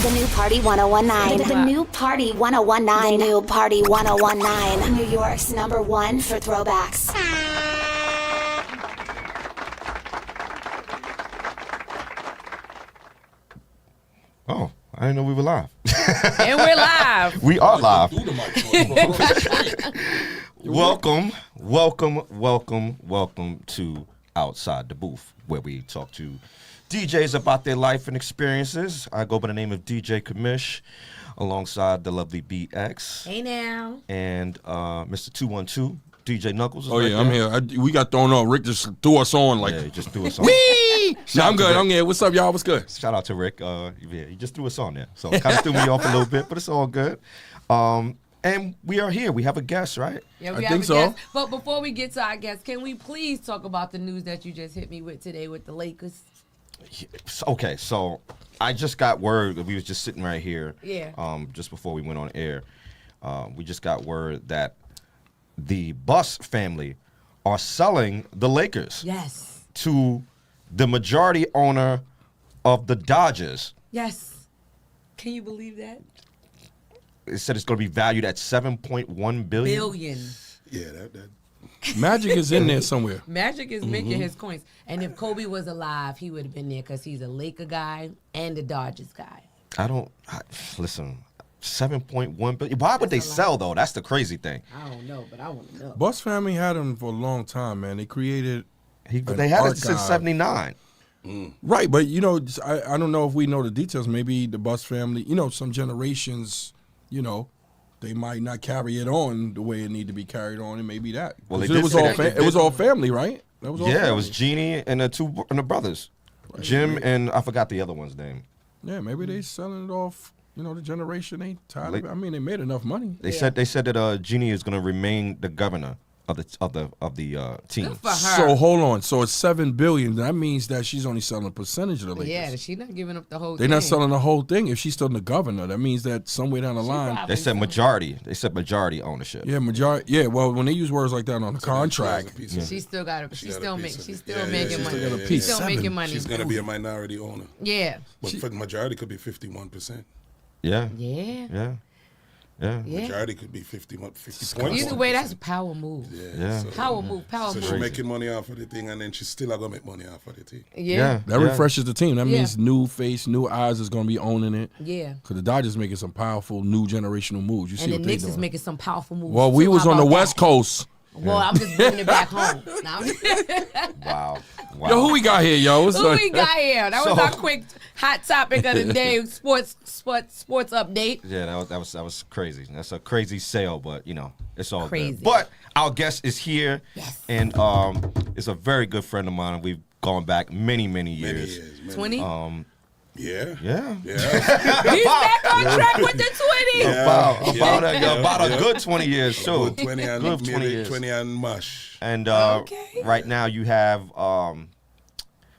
The new Party 1019. The new Party 1019. The new Party 1019. New York's #1 for throwbacks. Oh, I didn't know we were live. And we're live. We are live. Welcome to Outside the Booth, where we talk to DJs about their life and experiences. I go by the name of DJ Kamish, alongside the lovely BX. Hey now. And Mr. 212, DJ Knuckles. Oh, yeah, I'm here. We got thrown on. Rick just threw us on. Yeah, he just threw us on. Whee! No, I'm good. I'm here. What's up, y'all? What's good? Shout out to Rick. Yeah, he just threw us on there. So kind of threw me off a little bit, but it's all good. And we are here. We have a guest, right? Yeah, I think so. Guest. But before we get to our guest, can we please talk about the news that you just hit me with today with the Lakers? Okay, so I just got word. We was just sitting right here. Yeah. Just before we went on air, we just got word that the Bus family are selling the Lakers. Yes. To the majority owner of the Dodgers. Yes. Can you believe that? It said it's going to be valued at $7.1 billion. Yeah, that. Magic is in there somewhere. Magic is making his coins. And if Kobe was alive, he would have been there because he's a Laker guy and a Dodgers guy. Listen, $7.1 billion. Why would they sell, though? That's the crazy thing. I don't know, but I want to know. Bus family had him for a long time, man. They created They had it since 79. Right, but, I don't know if we know the details. Maybe the Bus family, some generations, they might not carry it on the way it need to be carried on, and maybe that. Well, it was all family, right? That was all family. It was Jeannie and the brothers, right. Jim and I forgot the other one's name. Yeah, maybe they selling it off. The generation ain't tired of it. I mean, they made enough money. They said that Jeannie is going to remain the governor of the team. Good for her. So hold on. So it's $7 billion. That means that she's only selling a percentage of the Lakers. Yeah, she's not giving up the whole thing. They're not selling the whole thing. If she's still the governor, that means that somewhere down the line. They said majority. They said majority ownership. Yeah, majority. Yeah, well, when they use words like that on the contract, she's still got it. She's still making money. She's still making money. She's gonna be a minority owner. Yeah. But for the majority could be 51%. Yeah. Yeah. Majority could be 50 points. Either way, that's a power move. Yeah. So, power move. So she's making money off of the thing, and then she's still going to make money off of the team. Yeah. That refreshes the team. That means new face, new eyes is going to be owning it. Yeah. Because the Dodgers making some powerful new generational moves. You see what the they Knicks doing. is making some powerful moves. Well, we was on the West Coast. Well, I'm just bringing it back home. Wow. Yo, who we got here, yo? Who we got here? That was our quick hot topic of the day, sports update. Yeah, that was crazy. That's a crazy sale, but it's all crazy. Good. But our guest is here, and is a very good friend of mine. We've gone back many years. 20. Yeah. He's back on track with the 20. About a good 20 years too. Good 20 and good 20 years. 20 and mush. And right now you have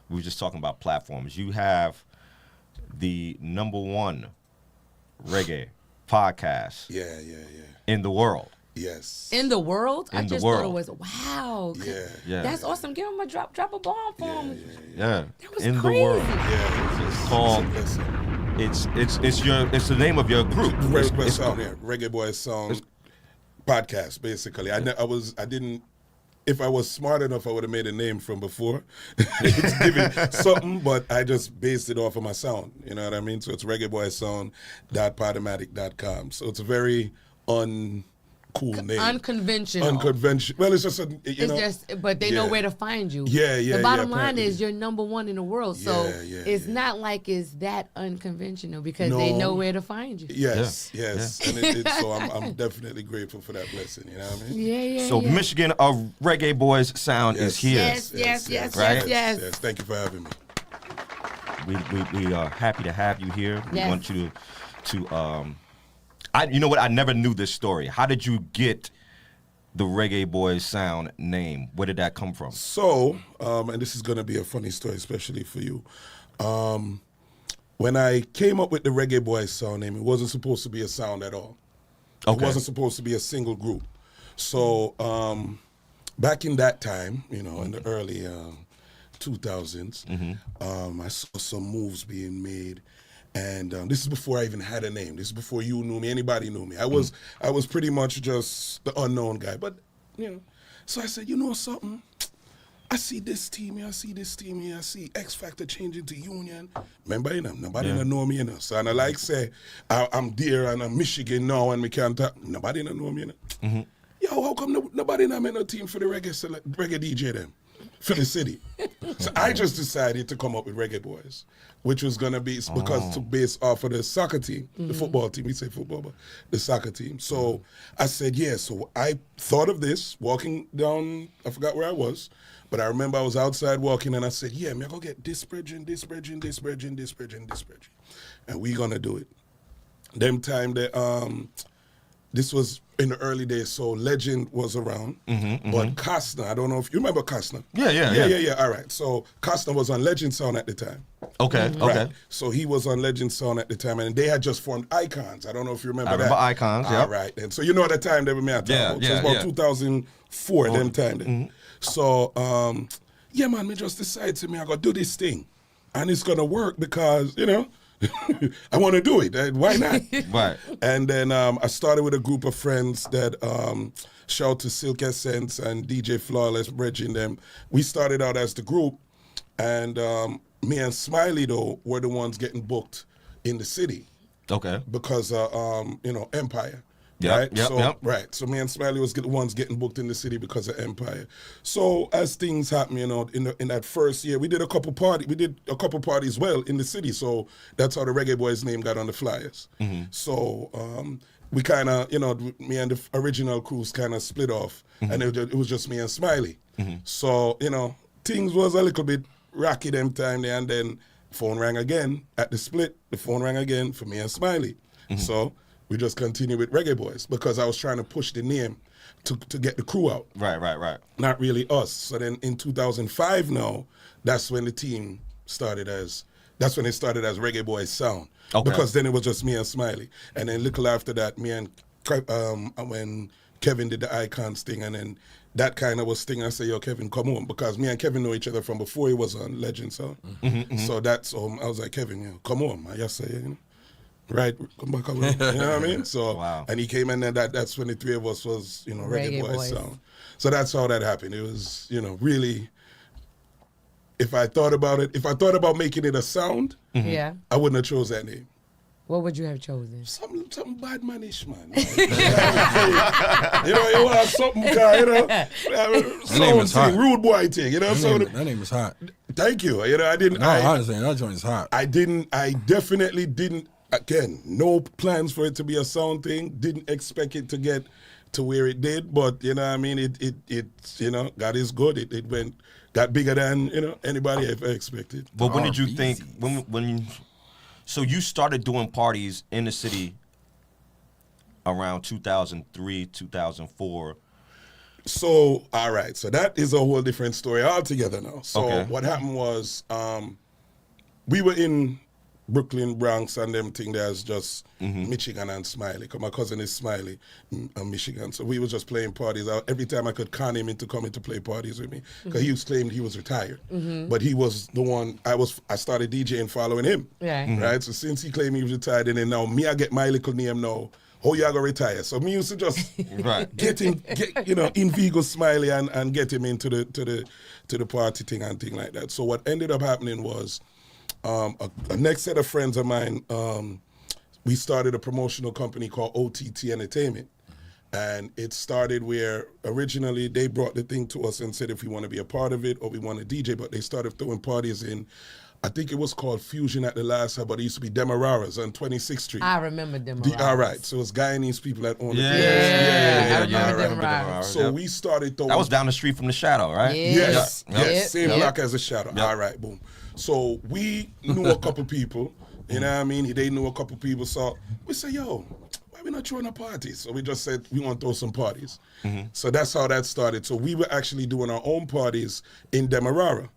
we were just talking about platforms. You have the #1 reggae podcast. Yeah. In the world. Yes. In the world? I just thought it was wow. Yeah. That's awesome. Give him a drop a bomb for him. Yeah. That was in crazy. the world. Yeah. It's called. It's the name of your group. Reggaeboyz Sound podcast. Basically, I didn't. If I was smart enough, I would have made a name from before. It's giving something, but I just based it off of my sound. You know what I mean? So it's reggaeboysound.podomatic.com. So it's a very cool name. Unconventional. Well, it's just but they know where to find you. Yeah. The bottom line is you're #1 in the world, so it's not like it's that unconventional because they know where to find you. Yes. And so I'm definitely grateful for that blessing. You know what I mean? Yeah. So Mishigan of Reggaeboyz Sound is here. Yes. Thank you for having me. We are happy to have you here. We Yes. want you to you know what? I never knew this story. How did you get the Reggaeboyz Sound name? Where did that come from? So, and this is going to be a funny story, especially for you. When I came up with the Reggaeboyz Sound name, it wasn't supposed to be a sound at all. Okay. It wasn't supposed to be a single group. So, back in that time, in the early 2000s, I saw some moves being made. And And this is before I even had a name. This is before you knew me, anybody knew me. I was pretty much just the unknown guy. But, you know, so I said, you know something? I see this team here, I see this team here, I see X Factor changing to Union. Remember, you know, nobody know me, you know. So, and I like say, I'm there and I'm Michigan now and we can't talk. Nobody know me, you know. Mm-hmm. Yo, how come nobody know me no team for the reggae DJ them? For the city. So I just decided to come up with Reggaeboyz, which was going to be, because to base off of the soccer team, the football team, we say football, but the soccer team. So I said, yeah, so I thought of this, walking down, I forgot where I was, but I remember I was outside walking and I said, yeah, I'm going to get this bridging. And we going to do it. Them time that, this was in the early days, so Legend was around, but Costner, I don't know if you remember Costner. Yeah. All right, so Costner was on Legend Sound at the time. Okay. Right. So he was on Legend Sound at the time, and they had just formed Icons. I don't know if you remember that. I remember Icons. All right, and so you know the time they were made. So it was about 2004. Them time. Then. So yeah, man, me just decided to me I gotta do this thing, and it's gonna work because you know. I want to do it. Why not? Right. And then I started with a group of friends that shout to Silk Essence and DJ Flawless, Reggie and them. We started out as the group, and me and Smiley though were the ones getting booked in the city. Okay. Because you know, Empire. Yep, Right. Right. So me and Smiley was the ones getting booked in the city because of Empire. So as things happen, you know, in that first year, we did a couple parties well in the city. So that's how the Reggaeboyz name got on the flyers. So we kind of, you know, me and the original crews kind of split off, and it was just me and Smiley. So you know, things was a little bit rocky them time there, and then phone rang again at the split. The phone rang again for me and Smiley. So we just continued with Reggaeboyz because I was trying to push the name to get the crew out. Right. Not really us. So then in 2005 now, that's when the team started as Reggaeboyz Sound. Okay. Because then it was just me and Smiley. And then little after that, me and when Kevin did the Icons thing, and then that kind of was thing. I said, yo, Kevin, come on. Because me and Kevin know each other from before he was on Legend Sound. So that's, I was like, Kevin, you know, come on, man. I just say, you know. Right, come back over. You know what I mean? So, wow. And he came in, and that's when the three of us was, you know, Reggaeboyz Sound. So that's how that happened. It was, you know, really. If I thought about making it a sound, I wouldn't have chose that name. What would you have chosen? Something bad manish, man. You know, you want something, you know, sound thing, rude boy thing. You know, that name is hot. Thank you. You know, I didn't. No, honestly, that joint is hot. I definitely didn't. Again, no plans for it to be a sound thing. Didn't expect it to get to where it did, but you know what I mean, it you know, God is good. It got bigger than, you know, anybody ever expected. But when did you think so you started doing parties in the city around 2003, 2004? So, all right. So that is a whole different story altogether now. So what happened was we were in Brooklyn, Bronx, and them thing there's just Mishigan and Smiley. Cause my cousin is Smiley in Michigan. So we was just playing parties. Every time I could con him into coming to play parties with me. Because he claimed he was retired. But he was the one, I started DJing following him. Right? So since he claimed he was retired, and then now me, I get my little name now. Oh, you are going to retire. So me used to just get you know, inveigle Smiley and get him into the party thing and thing like that. So what ended up happening was, a next set of friends of mine, we started a promotional company called OTT Entertainment. And it started where originally they brought the thing to us and said if we want to be a part of it or we want to DJ, but they started throwing parties in, I think it was called Fusion at the last time, but it used to be Demararas on 26th Street. I remember Demararas. All right, so it's Guyanese people that own the place. I remember Demararas. So we started throwing... That was down the street from the Shadow, right? Yes, same block as the Shadow. All right, boom. So we knew a couple people, you know what I mean? They knew a couple people, so we said, yo, why we not throwing a party? So we just said, we want to throw some parties. So that's how that started. So we were actually doing our own parties in Demerara.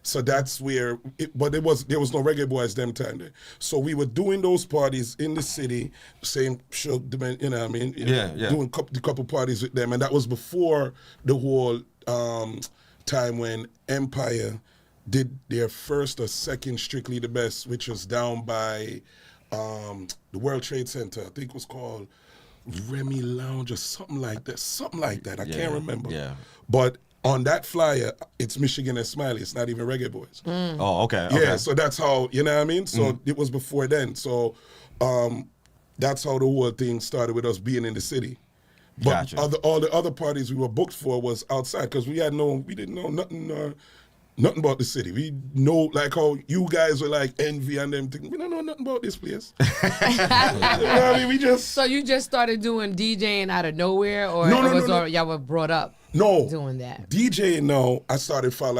So that's where, but there was no Reggaeboyz them time there. So we were doing those parties in the city, same show, you know what I mean? Doing a couple parties with them. And that was before the whole time when Empire did their first or second Strictly the Best, which was down by the World Trade Center. I think it was called Remy Lounge or something like that. I can't remember. Yeah. But on that flyer, it's Mishigan and Smiley. It's not even Reggaeboyz. Oh, okay. Yeah, so that's how, you know what I mean? So it was before then. So that's how the whole thing started with us being in the city. But Gotcha. all the other parties we were booked for was outside because we didn't know nothing about the city. We know like how you guys were like Envy and them things. We don't know nothing about this place. You know what I mean? We just... So you just started doing DJing out of nowhere, or No. y'all were brought up doing that? DJing now, I started following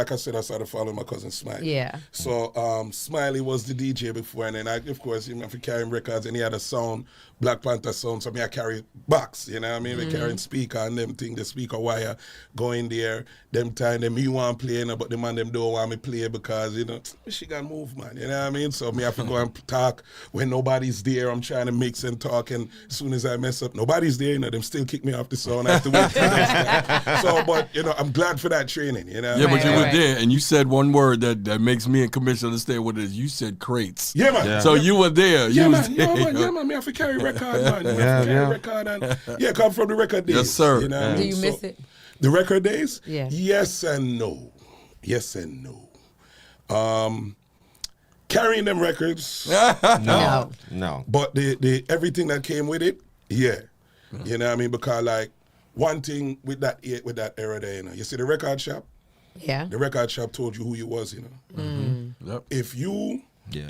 my cousin Smiley. Yeah. So Smiley was the DJ before, and then I, of course, if you carrying records, and he had a sound, Black Panther sound, so I carry box, you know what I mean? We carrying speaker and them thing, the speaker wire, going there, them time, them me want play, but the man them don't want me play because, you know, Michigan move, man, you know what I mean? So me have to go and talk when nobody's there. I'm trying to mix and talk, and as soon as I mess up, nobody's there, you know, them still kick me off the sound. I have to wait for them. So, but, you know, I'm glad for that training, you know? Yeah, but you Right. were there, and you said one word that makes me and Commissioner understand what it is. You said crates. Yeah, man. Yeah. So you were there. Yeah, You man. was Yeah, there. man. Yeah, man. Me have to carry record, man. Me have to carry record and come from the record days. Yes, sir. You know what I Do mean? you miss it? The record days? Yeah. Yes and no. Yes and no. Carrying them records, No. but the everything that came with it, yeah. You know what I mean? Because like one thing with that era there, you know, you see the record shop. Yeah. The record shop told you who you was, you know. Yep. If you Yeah.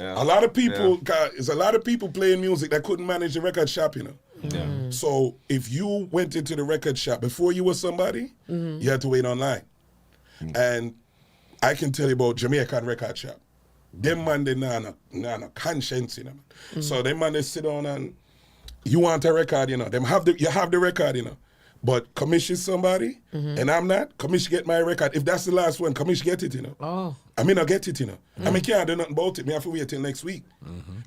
a lot of people, there's a lot of people playing music that couldn't manage the record shop, you know. Yeah. So if you went into the record shop before you were somebody, you had to wait online. And I can tell you about Jamaican record shop. Them man, they no conscience, you know. So them man, they sit down and you want a record, you know. You have the record, you know. But commission somebody, and I'm not, commission get my record. If that's the last one, commission get it, you know. Oh. I mean, I get it, you know. I mean, can't do nothing about it. Me have to wait till next week.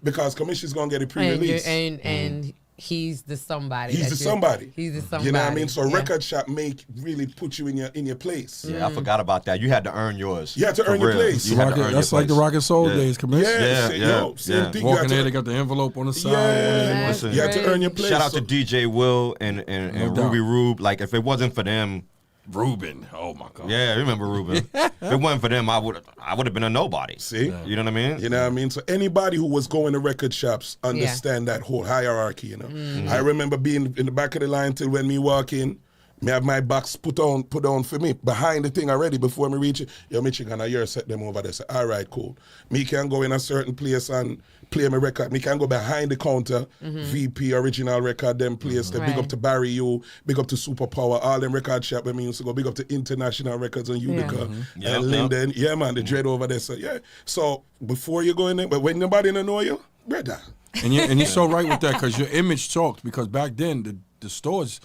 Because commission's going to get it pre-release. And he's the somebody. He's the somebody. He's the somebody. You know what I mean? So Yeah. record shop really put you in your place. Yeah, I forgot about that. You had to earn yours. You had to For earn your real. place. You had to earn That's your like the place. Rock and Soul Yeah. days, Commissioner. Same thing. Walking you there, had they to, got the envelope on the side. yeah, Listen. you had to earn your place. Shout out So- to DJ Will and No doubt. Ruby Rube. Like, if it wasn't for them, Ruben. Oh, my God. yeah, I remember Ruben. If it wasn't for them, I would have been a nobody. See? You know what I mean? You know what I mean? So anybody who was going to record shops understand that whole hierarchy, you know. I remember being in the back of the line till when me walk in, me have my box put on for me behind the thing already before me reach it. Yo, Michigan, I hear set them over there. Say, all right, cool. Me can go in a certain place and play my record. Me can go behind the counter, VP, original record, them place. Big Right. up to Barry U, big up to Superpower, all them record shop where me used to go. Big up to International Records and Utica Yep, and Linden. Yeah, man, the dread over there. So, yeah. So, before you go in there, but when nobody don't know you, brother. And you're so right with that because your image talked. Because back then, the stores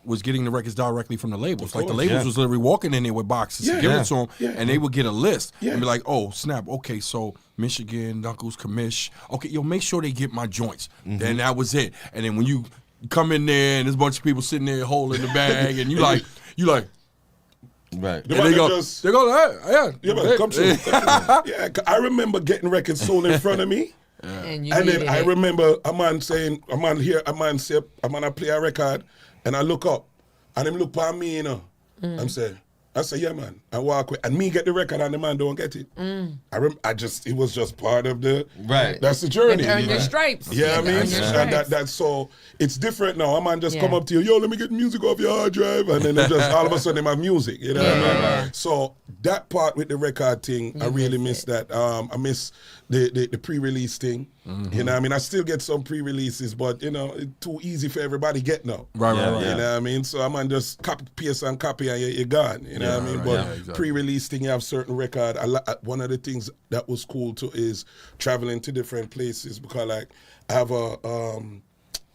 was getting the records directly from the labels. Like the course, labels was literally walking in there with boxes to give it to them, and they would get a list and be like, "Oh, snap! Okay, so Michigan, Knuckles, Commish. Okay, yo, make sure they get my joints." Then that was it. And then when you come in there and there's a bunch of people sitting there holding the bag, and you like, Right. The and man they go, just- hey, Yeah, man, come through. Yeah, I remember getting records sold in front of me. And you And then needed I it. remember a man say, I'm gonna play a record, and I look up, and him look at me, you know. I say, yeah, man. I walk away, and me get the record, and the man don't get it. It was just part of the, Right. that's the journey. You earned you your know? stripes. Yeah, I You mean, earned your and stripes. that's so, it's different now. A man just come Yeah. up to you, yo, let me get music off your hard drive, and then they just, all of a sudden, they have music, you know what I mean? So, that part with the record thing, I really miss that. I miss the pre-release thing. You know what I mean? I still get some pre-releases, but, you know, it's too easy for everybody to get now. Right. You know what I mean? So, I'm just copy, paste, and copy, and you're gone. You know what I mean? But exactly. pre-release thing, you have certain record. One of the things that was cool too is traveling to different places because, like, I have a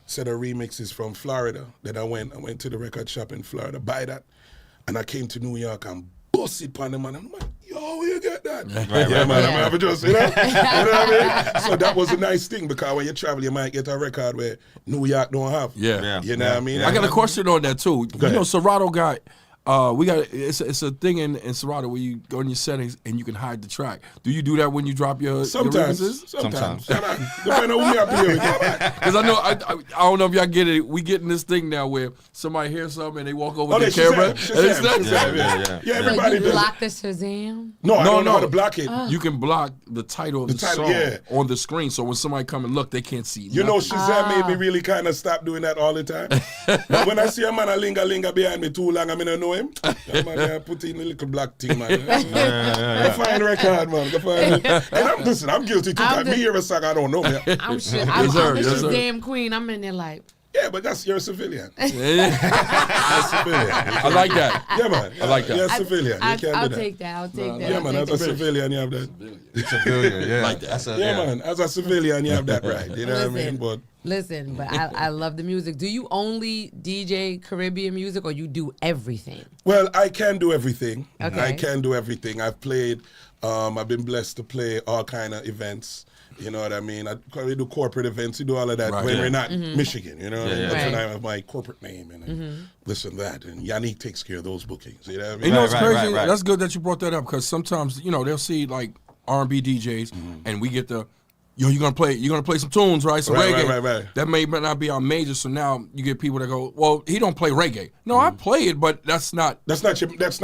set of remixes from Florida that I went to the record shop in Florida, buy that, and I came to New York and bust it on them, and I'm like, yo, where you get that? Right, yeah, man, Yeah. I'm having just, you know what I mean? So that was a nice thing because when you travel, you might get a record where New York don't have. Yeah. You know what I mean? I got a question on that too. You know, Serato got we got it's a thing in Serato where you go in your settings and you can hide the track. Do you do that when you drop your Sometimes. Depending on who you have here. Because I know I don't know if y'all get it. We get in this thing now where somebody hears something and they walk over to the camera. Yeah, everybody does. Block the Shazam? No, I don't know how to block it. You can block the title of the song on the screen, so when somebody come and look, they can't see. You know, Shazam made me really kind of stop doing that all the time. But when I see a man a linger behind me too long, I don't know him. That man, I put in a little black thing, man. Go find record, man. Go find it. And I'm guilty too. Me hear a song I don't know. Man. I'm sure. I'm the Shazam queen. I'm in there like. Yeah, but you're a civilian. You're a civilian. I like that. Yeah, man. I like that. You're a civilian. I'll take that. I'll take that. Yeah, man. As a civilian, you have that. Civilian, yeah. Like that. Man. As a civilian, you have that right. You know what I mean? But listen, but I love the music. Do you only DJ Caribbean music, or you do everything? Well, I can do everything. Okay. I can do everything. I've played. I've been blessed to play all kind of events. You know what I mean? We do corporate events. We do all of that when we're not Michigan. You know what I mean? That's when I have my corporate name and this and that. And Yannick takes care of those bookings. You know what I mean? You know what's crazy? That's good that you brought that up because sometimes, they'll see like R&B DJs and we get the, you're gonna play some tunes, right? Some reggae. Right. That may not be our major. So now you get people that go, well, he don't play reggae. No, I play it, but that's not your thing. His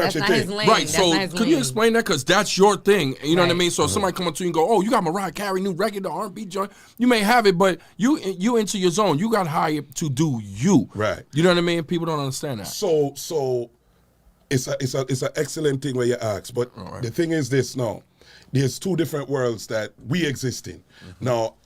lane. Right. That's So not his could you lane. explain that? Because that's your thing. You know what I mean? So if somebody come up to you and go, oh, you got Mariah Carey new reggae, the R&B joint. You may have it, but you into your zone. You got hired to do you. Right. You know what I mean? People don't understand that. So it's an excellent thing where you ask. But the thing is this now. There's two different worlds that we exist in. Now,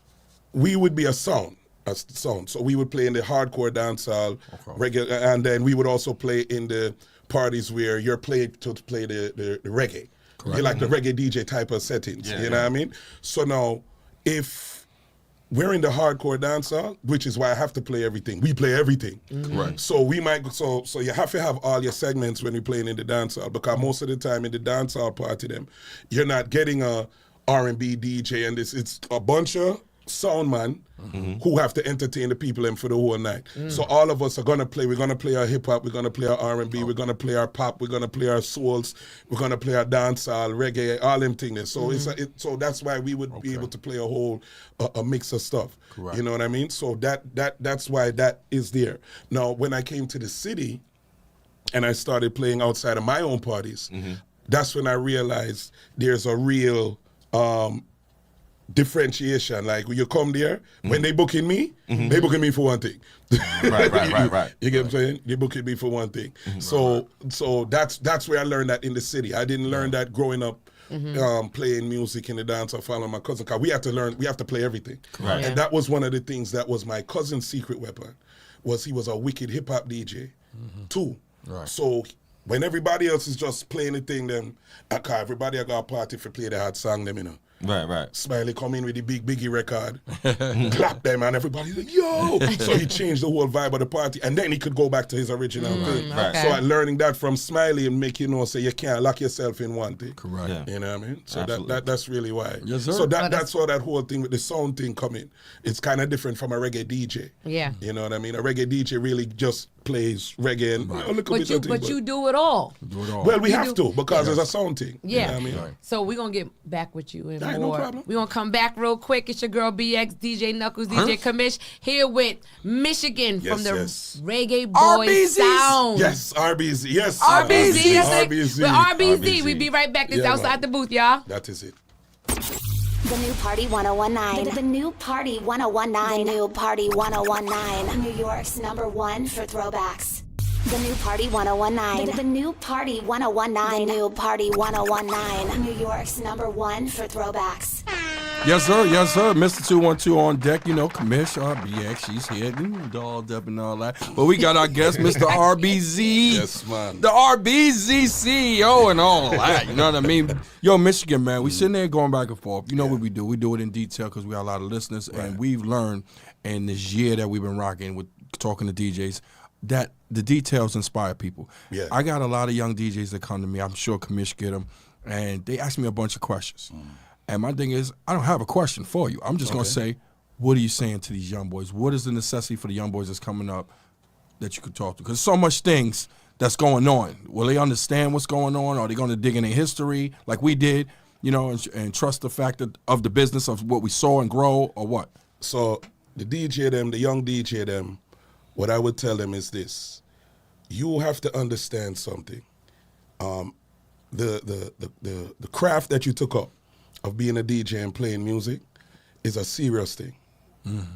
we would be a sound. So we would play in the hardcore dancehall, reggae, and then we would also play in the parties where you're played to play the reggae. Correct. You're like the reggae DJ type of settings. You know what I mean? So now, if we're in the hardcore dancehall, which is why I have to play everything. We play everything. Right. So we might so you have to have all your segments when you're playing in the dancehall, because most of the time in the dancehall party, you're not getting a R&B DJ, and it's a bunch of sound man who have to entertain the people and for the whole night. So all of us are gonna play. We're gonna play our hip hop. We're gonna play our R&B. We're gonna play our pop. We're gonna play our souls. We're gonna play our dancehall, reggae, all them things. So so that's why we would be able to play a whole a mix of stuff. Correct. You know what I mean? So that's why that is there. Now, when I came to the city, and I started playing outside of my own parties, that's when I realized there's a real differentiation. Like when you come there, when they booking me, they booking me for one thing. Right. You get what I'm saying? They booking me for one thing. So that's where I learned that in the city. I didn't learn that growing up playing music in the dance or following my cousin. Cause we have to play everything. Right. And that was one of the things that was my cousin's secret weapon. He was a wicked hip hop DJ too. Right. So when everybody else is just playing the thing, everybody got a party for play the hot song, Right. Smiley come in with the big Biggie record, clap them, and everybody's like, yo! So he changed the whole vibe of the party, and then he could go back to his original thing. Right. So I'm learning that from Smiley and make say you can't lock yourself in one thing. Correct. Yeah. You know what I mean? So that's really why. Yes, sir. So that's where that whole thing with the sound thing come in. It's kind of different from a reggae DJ. Yeah. You know what I mean? A reggae DJ really just plays reggae and a little bit of thing. But you do it all. Well, we have to, because it's a sound thing. Yeah. You know what I mean? Right. So we're going to get back with you in more. No problem. We're going to come back real quick. It's your girl BX, DJ Knuckles, DJ Kamish, here with Mishigan from the Reggaeboyz Sound. Yes, RBZ. Yes, RBZ. RBZ. With RBZ. We'll be right back. It's outside the booth, y'all. That is it. The new Party 1019. The new Party 1019. The new Party 1019. New York's #1 for throwbacks. The new Party 1019. The new Party 1019. The new Party 1019. New York's #1 for throwbacks. Yes, sir. Mr. 212 on deck. Commish, BX, she's here, dolled up and all that. But we got our guest, Mr. RBZ. Yes, man. The RBZ CEO and all that. You know what I mean? Yo, Michigan, man, we sitting there going back and forth. You know what we do? We do it in detail because we got a lot of listeners, and we've learned in this year that we've been rocking with talking to DJs that the details inspire people. Yeah. I got a lot of young DJs that come to me. I'm sure Commish get them, and they ask me a bunch of questions. And my thing is, I don't have a question for you. I'm just going to say, what are you saying to these young boys? What is the necessity for the young boys that's coming up that you could talk to? Because so much things that's going on. Will they understand what's going on? Are they going to dig in their history like we did, and trust the fact of the business of what we saw and grow, or what? So the DJ them, the young DJ them, what I would tell them is this: you have to understand something. The craft that you took up of being a DJ and playing music is a serious thing.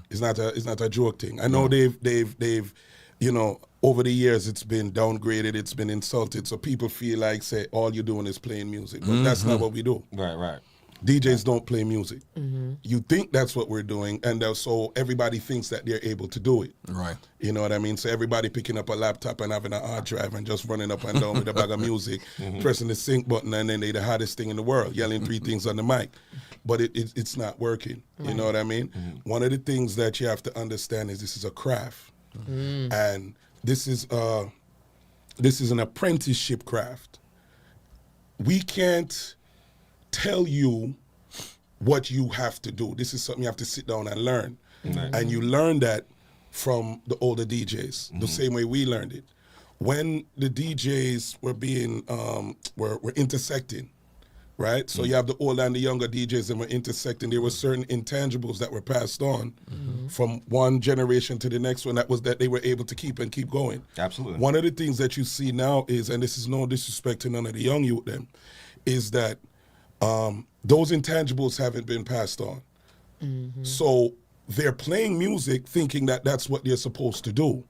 It's not a joke thing. I know they've over the years it's been downgraded, it's been insulted, so people feel like say all you're doing is playing music, but that's not what we do. Right. DJs don't play music. You think that's what we're doing, and so everybody thinks that they're able to do it. Right. You know what I mean? So everybody picking up a laptop and having an hard drive and just running up and down with a bag of music, pressing the sync button, and then they're the hottest thing in the world, yelling 3 things on the mic. But it's not working. Right. You know what I mean? One of the things that you have to understand is this is a craft. And this is an apprenticeship craft. We can't tell you what you have to do. This is something you have to sit down and learn. And you learn that from the older DJs, the same way we learned it. When the DJs were being were intersecting, right? So you have the older and the younger DJs that were intersecting. There were certain intangibles that were passed on from one generation to the next one that they were able to keep going. Absolutely. One of the things that you see now is, and this is no disrespect to none of the young youth then, is that those intangibles haven't been passed on. So they're playing music thinking that that's what they're supposed to do.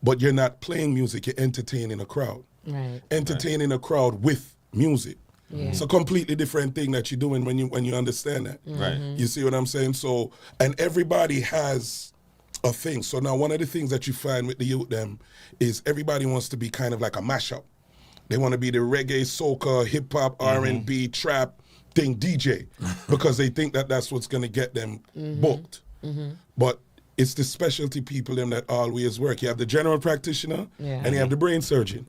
But you're not playing music, you're entertaining a crowd. Right. Entertaining a crowd with music. Yeah. It's a completely different thing that you're doing when you understand that. Right. You see what I'm saying? So, and everybody has a thing. So now one of the things that you find with the youth them is everybody wants to be kind of like a mashup. They want to be the reggae, soca, hip hop, R&B, trap thing DJ because they think that that's what's going to get them booked. But it's the specialty people them that always work. You have the general practitioner and you have the brain surgeon.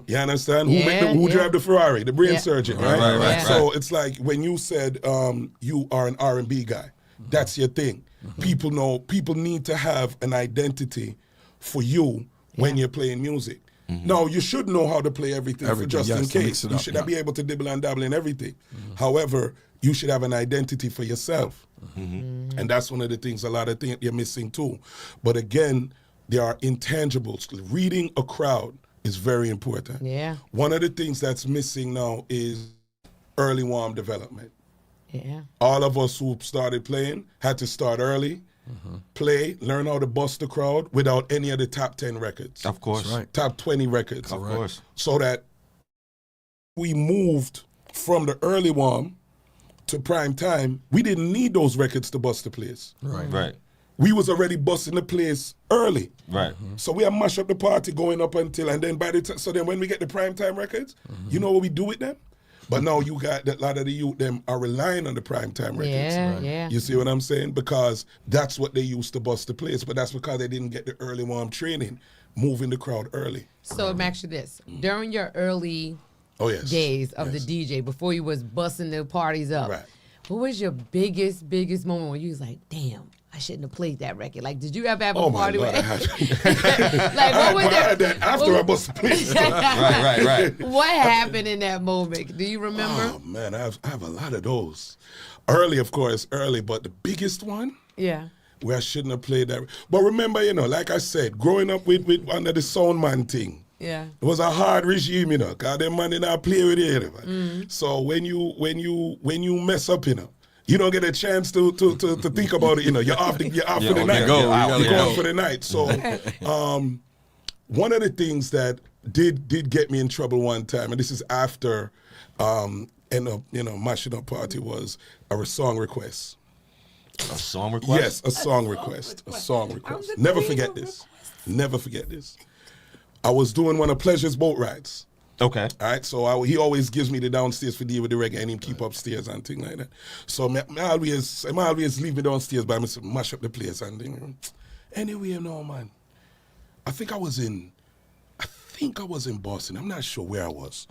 You understand? Who drive the Ferrari? The brain surgeon, right? Right. So it's like when you said you are an R&B guy, that's your thing. People know, people need to have an identity for you when you're playing music. Now, you should know how to play everything for just in case. You should be able to dibble and dabble in everything. However, you should have an identity for yourself. And that's one of the things, a lot of things you're missing too. But again, there are intangibles. Reading a crowd is very important. Yeah. One of the things that's missing now is early warm development. Yeah. All of us who started playing had to start early, play, learn how to bust the crowd without any of the top 10 records. Of course. Right. Top 20 records. Of course. So that we moved from the early warm to prime time, we didn't need those records to bust the place. Right. We was already busting the place early. Right. So we have mashed up the party going up until, and then by the time, so then when we get the prime time records, you know what we do with them? But now you got that a lot of the youth them are relying on the prime time records. Yeah. You see what I'm saying? Because that's what they used to bust the place, but that's because they didn't get the early warm training, moving the crowd early. So let me ask you this. During your early days of the DJ, before you was busting the parties up, what was your biggest moment when you was like, damn, I shouldn't have played that record? Like, did you ever have a party with like, what was that? After I bust the place. Right. What happened in that moment? Do you remember? Oh, man, I have a lot of those. Early, of course, but the biggest one? Yeah. Where I shouldn't have played that. But remember, like I said, growing up with under the sound man thing, yeah, it was a hard regime, because them man did not play with it. So when you mess up, you don't get a chance to think about it. You're off for the night. You're going for the night. So one of the things that did get me in trouble one time, and this is after mashing up party, was a song request. A song request? Yes, a song request. A song request. Never forget this. Never forget this. I was doing one of Pleasure's boat rides. Okay. All right, so he always gives me the downstairs for deal with the reggae and him keep upstairs and things like that. So I always leave me downstairs by myself, mash up the place and thing. Anyway, man, I think I was in Boston. I'm not sure where I was.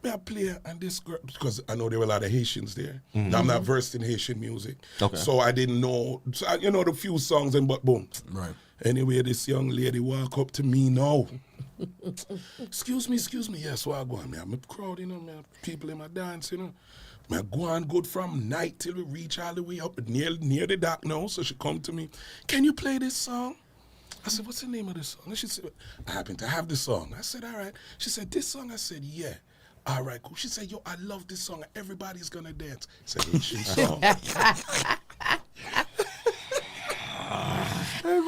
I play and this girl, because I know there were a lot of Haitians there. Now, I'm not versed in Haitian music. Okay. So I didn't know, the few songs and but boom. Right. Anyway, this young lady walk up to me now. Excuse me. Yes, what I go on? I'm a crowd, people in my dance, I go on good from night till we reach all the way up near the dock now. So she come to me, can you play this song? I said, what's the name of this song? And she said, I happen to have the song. I said, all right. She said, this song? I said, yeah. All right, cool. She said, yo, I love this song. Everybody's going to dance. I said, Haitian song. I'm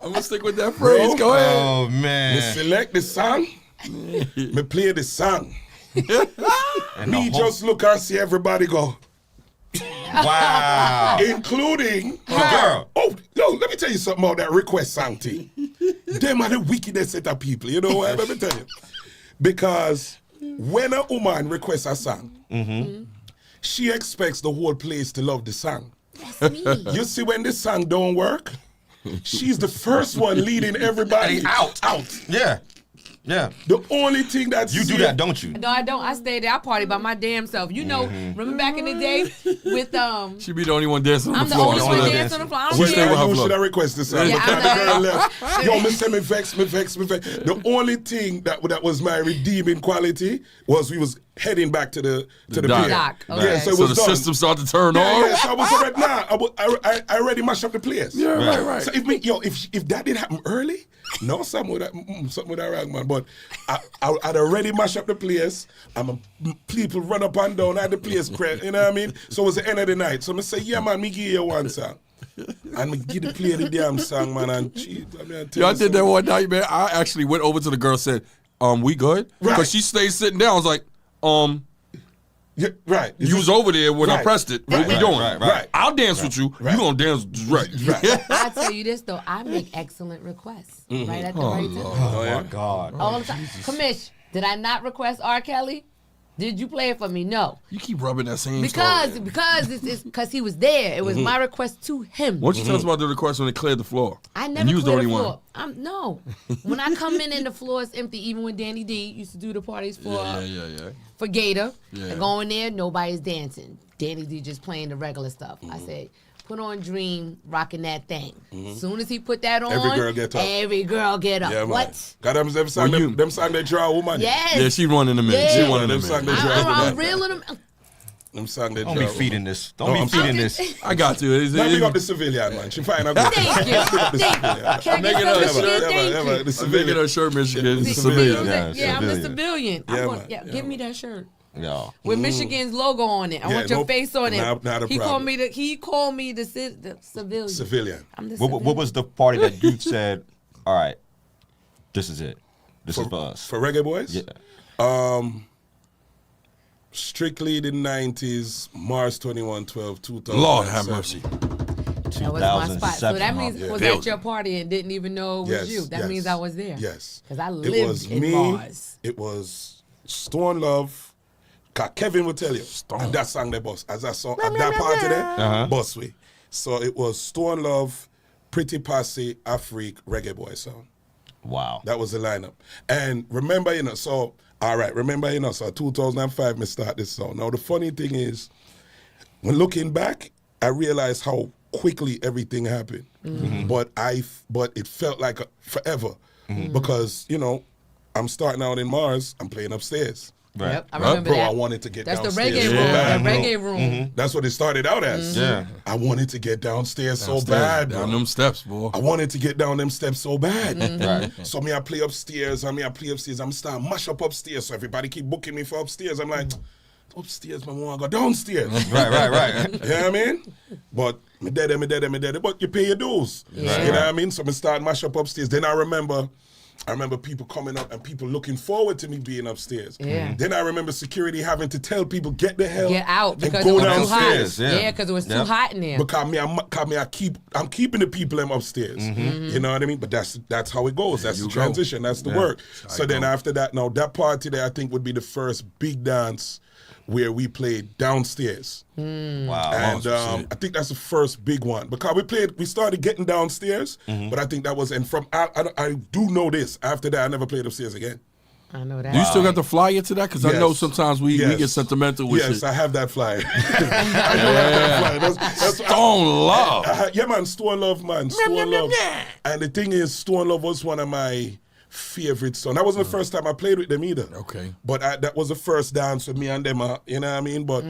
going to stick with that phrase. Go ahead. Oh, man. Me select the song. Me play the song. Me just look and see everybody go. Wow. Including girl. Oh, no, let me tell you something about that request song thing. Them are the wickedest set of people. You know what? Let me tell you. Because when a woman requests a song, she expects the whole place to love the song. That's me. You see, when this song don't work, she's the first one leading everybody out. Yeah. Yeah. The only thing that's... You do that, don't you? No, I don't. I stay there. I party by my damn self. Remember back in the day with... She be the only one dancing on the floor. I'm the only one dancing on the floor. I don't Who should I request this song? Yeah, the girl left. Yo, me vex. The only thing that was my redeeming quality was we was heading back to the pier. Dock. Okay. Yeah, so it So was the done. system started to turn on? Yeah, so I was already, I already mashed up the place. Yeah, right. So if that did happen early, no, something with that wrong, man. But I'd already mashed up the place. People run up and down at the place, you know what I mean? So it was the end of the night. So I say, yeah, man, me give you one song. And me give the play the damn song, man. And I did that one night, man. I actually went over to the girl and said, we good? Because she stayed sitting down. I was like, yeah, right. You was over there when I pressed it. What we doing? Right. I'll dance with you. You gonna dance right. I tell you this though, I make excellent requests right at the right time. Oh, my God. All the time. Commish, did I not request R. Kelly? Did you play it for me? No. You keep rubbing that same because he was there. It was my request to him. Why don't you tell us about the request when they cleared the floor? I never cleared the floor. No. When I come in the floor is empty. Even when Danny D used to do the parties for Gator, I go in there, nobody's dancing. Danny D just playing the regular stuff. I said, put on Dream, rocking that thing. Soon as he put that on, every girl get up. Yeah, what? God, them song they draw a woman. Yes. Yeah, she running the minute. She running the minute. I'm reeling them. Them song they Don't draw. be feeding this. Don't be feeding this. I got you. Let me up the civilian, man. She fine. Thank you. Can I get some Michigan? The I'm making her shirt, Michigan. The civilian. Yeah, I'm the civilian. Give me that shirt. Yeah. With Michigan's logo on it. I want your face on it. Not a problem. He called me the civilian. Civilian. I'm the civilian. What was the party that you said, all right, this is it. This is for us. For Reggaeboyz? Yeah. Strictly the 90s, Mars 21/12, 2000. Lord have mercy. That was my spot. So that means was at your party and didn't even know it was you. That means I was there. Yes. Because I lived in Mars. It was Stone Love. Cause Kevin will tell you. And that song they bust. As I saw at that party there, bust we. So it was Stone Love, Pretty Posse, Afrique, Reggaeboyz Sound. Wow. That was the lineup. And remember, so 2005 me start this song. Now the funny thing is, when looking back, I realized how quickly everything happened. But it felt like forever. Because, I'm starting out in Mars, I'm playing upstairs. Right. Yep, I remember that. I wanted to get downstairs. That's the reggae room. The reggae room. That's what it started out as. Yeah. I wanted to get downstairs so bad, bro. Down them steps, boy. I wanted to get down them steps so bad. Right. So I play upstairs. I'm starting mash up upstairs. So everybody keep booking me for upstairs. I'm like, upstairs, man, I want to go downstairs. Right. You know what I mean? But me dead. But you pay your dues. Yeah. You know what I mean? So I start mash up upstairs. Then I remember people coming up and people looking forward to me being upstairs. Yeah. Then I remember security having to tell people, get the hell out and because go it was downstairs. too hot. Yeah, because it was too hot in there. Because I'm keeping the people upstairs. You know what I mean? But that's how it goes. That's the transition. That's the work. So then after that, now that party there, I think would be the first big dance where we played downstairs. Wow. And I think that's the first big one. Because we started getting downstairs, but I think that was, and from, I do know this, after that I never played upstairs again. I know that. Do you still got the flyer to that? Because I know Yes. sometimes we get sentimental with shit. Yes, I have that flyer. I do have that flyer. That's Stone Love. yeah, man, Stone Love, man. Stone Love. And the thing is, Stone Love was one of my favorite songs. That wasn't the first time I played with them either. Okay. But that was the first dance with me and them, you know what I mean? But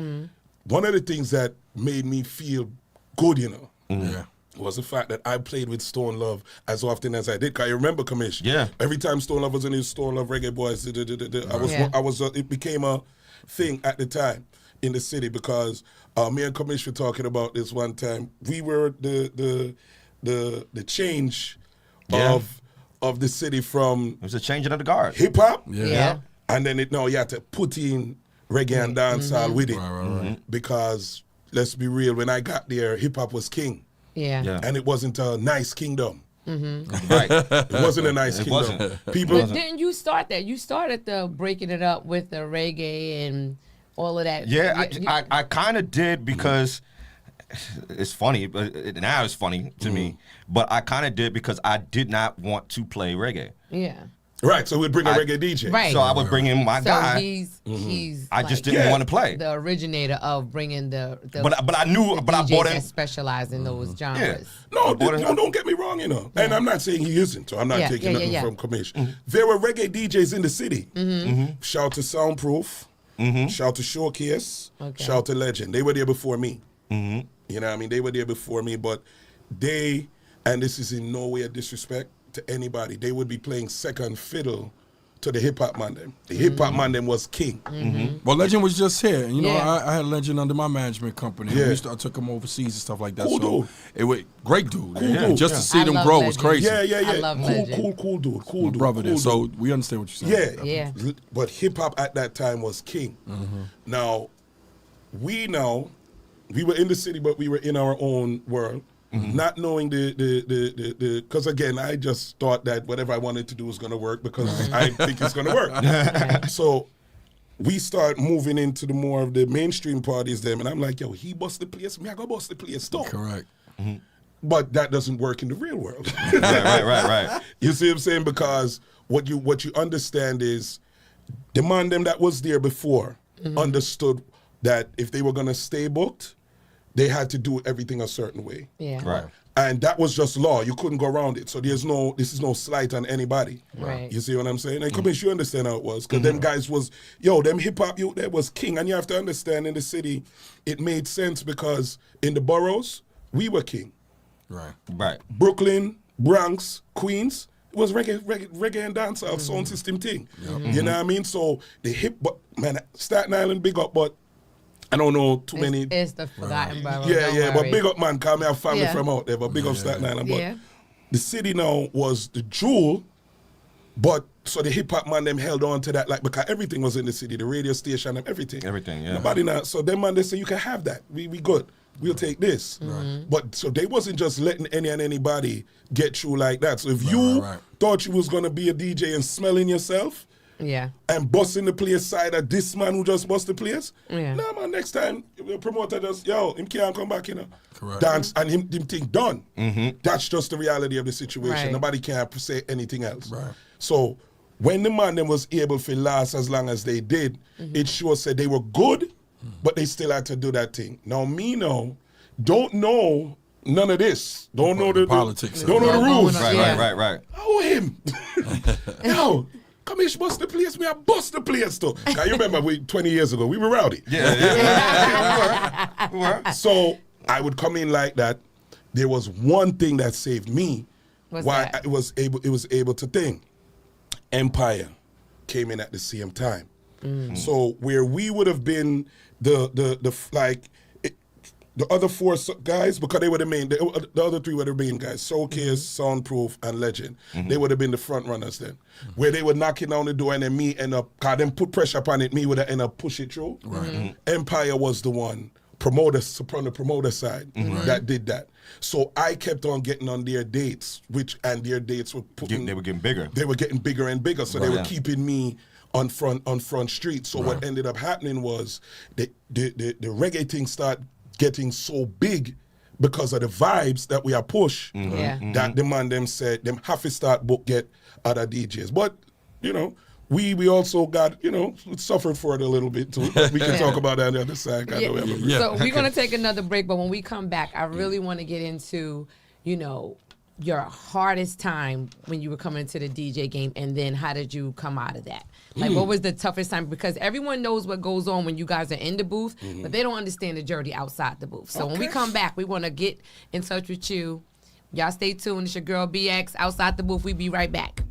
one of the things that made me feel good, you know, Yeah. was the fact that I played with Stone Love as often as I did. Cause I remember, Commish. Yeah. Every time Stone Love was in his Stone Love Reggaeboyz, I was. It became a thing at the time in the city because me and Commish were talking about this one time. We were the change of the city from It was a changing of the guard. hip hop, Yeah. and then you had to put in reggae and dancehall with it because let's be real, when I got there, hip hop was king. Yeah. Yeah. And it wasn't a nice kingdom. Right. It wasn't a nice kingdom. wasn't. People, But didn't you start that? You started the breaking it up with the reggae and all of that. Yeah, I kind of did because it's funny, but now it's funny to me. But I kind of did because I did not want to play reggae. Yeah. right, so we'd bring a reggae DJ. Right. So I would bring in my So guy. he's I just like didn't want to play. the originator of bringing the But I knew, the but I DJs bought that in. specialize in those genres. No, bought it. don't get me wrong, you know. And I'm not saying he isn't, so I'm not taking nothing from Commish. There were reggae DJs in the city. Shout to Soundproof. Shout to Showcase. Okay. Shout to Legend. They were there before me. You know what I mean? They were there before me, but they, and this is in no way a disrespect to anybody, they would be playing second fiddle to the hip hop man them. The hip hop man them was king. Well, Legend was just here. And, you know, Yeah. I had Legend under my management company. Yeah. I took him overseas and stuff like that. Cool so dude. it was great dude. Cool Yeah. dude. Just to see I them love grow was Legend. crazy. Yeah. I love Legend. Cool dude. My brother cool there. So dude. we understand what you're saying. Yeah. Yeah. But hip hop at that time was king. Now, we were in the city, but we were in our own world, not knowing the because again, I just thought that whatever I wanted to do was going to work because I think it's going to work. So we start moving into the more of the mainstream parties then, and I'm like, yo, he bust the place, me I go bust the place too. Correct. But that doesn't work in the real world. Right. You see what I'm saying? Because what you understand is the man them that was there before understood that if they were gonna stay booked, they had to do everything a certain way. Yeah. Right. And that was just law. You couldn't go around it. So this is no slight on anybody. Right. You see what I'm saying? And Commish, you understand how it was. Because them guys was, them hip hop youth there was king. And you have to understand in the city, it made sense because in the boroughs, we were king. Right. Brooklyn, Bronx, Queens, it was reggae and dancehall sound system thing. You know what I mean? So the Staten Island big up, but I don't know too many. It's the forgotten borough. Yeah, don't but worry. big up man, cause me have family Yeah. from out there, but big up Staten Island. But Yeah. the city now was the jewel, but so the hip hop man them held on to that, like because everything was in the city, the radio station and everything. Everything, yeah. Nobody now, so them man they say you can have that. We good. We'll take this. But so they wasn't just letting any and anybody get through like that. So if you thought you was gonna be a DJ and smelling yourself, Yeah. and busting the place side of this man who just bust the place. Yeah. Nah, man, next time, the promoter just, him can't come back, Correct. Dance, and him think done. That's just the reality of the situation. Right. Nobody can say anything else. Right. So, when the man them was able to last as long as they did, it sure said they were good, but they still had to do that thing. Now, don't know none of this. Don't know the politics. Don't know the rules. Yeah. Right. Oh, him. Yo, come here, bust the place. Me, I bust the place too. Cause you remember 20 years ago, we were rowdy. Yeah. We were. So I would come in like that. There was one thing that saved me. What's why that? it was able to think. Empire came in at the same time. So where we would have been the other four guys, because they were the main, the other three were the main guys, Showcase, Soundproof, and Legend. They would have been the front runners then. Where they were knocking on the door and then me end up, cause them put pressure upon it, me would have end up push it through. Empire was the one, from the promoter side, that did that. So I kept on getting on their dates, and their dates were They were getting bigger. They were getting bigger and bigger, so they were keeping me on front street. So what ended up happening was the reggae thing started getting so big because of the vibes that we are push that the man them said them have to start get other DJs. But we also got, suffered for it a little bit too. We can talk about that on the other side. So we're going to take another break, but when we come back, I really want to get into, your hardest time when you were coming into the DJ game, and then how did you come out of that? Like, what was the toughest time? Because everyone knows what goes on when you guys are in the booth, but they don't understand the journey outside the booth. So when we come back, we want to get in touch with you. Y'all stay tuned. It's your girl BX outside the booth. We be right back.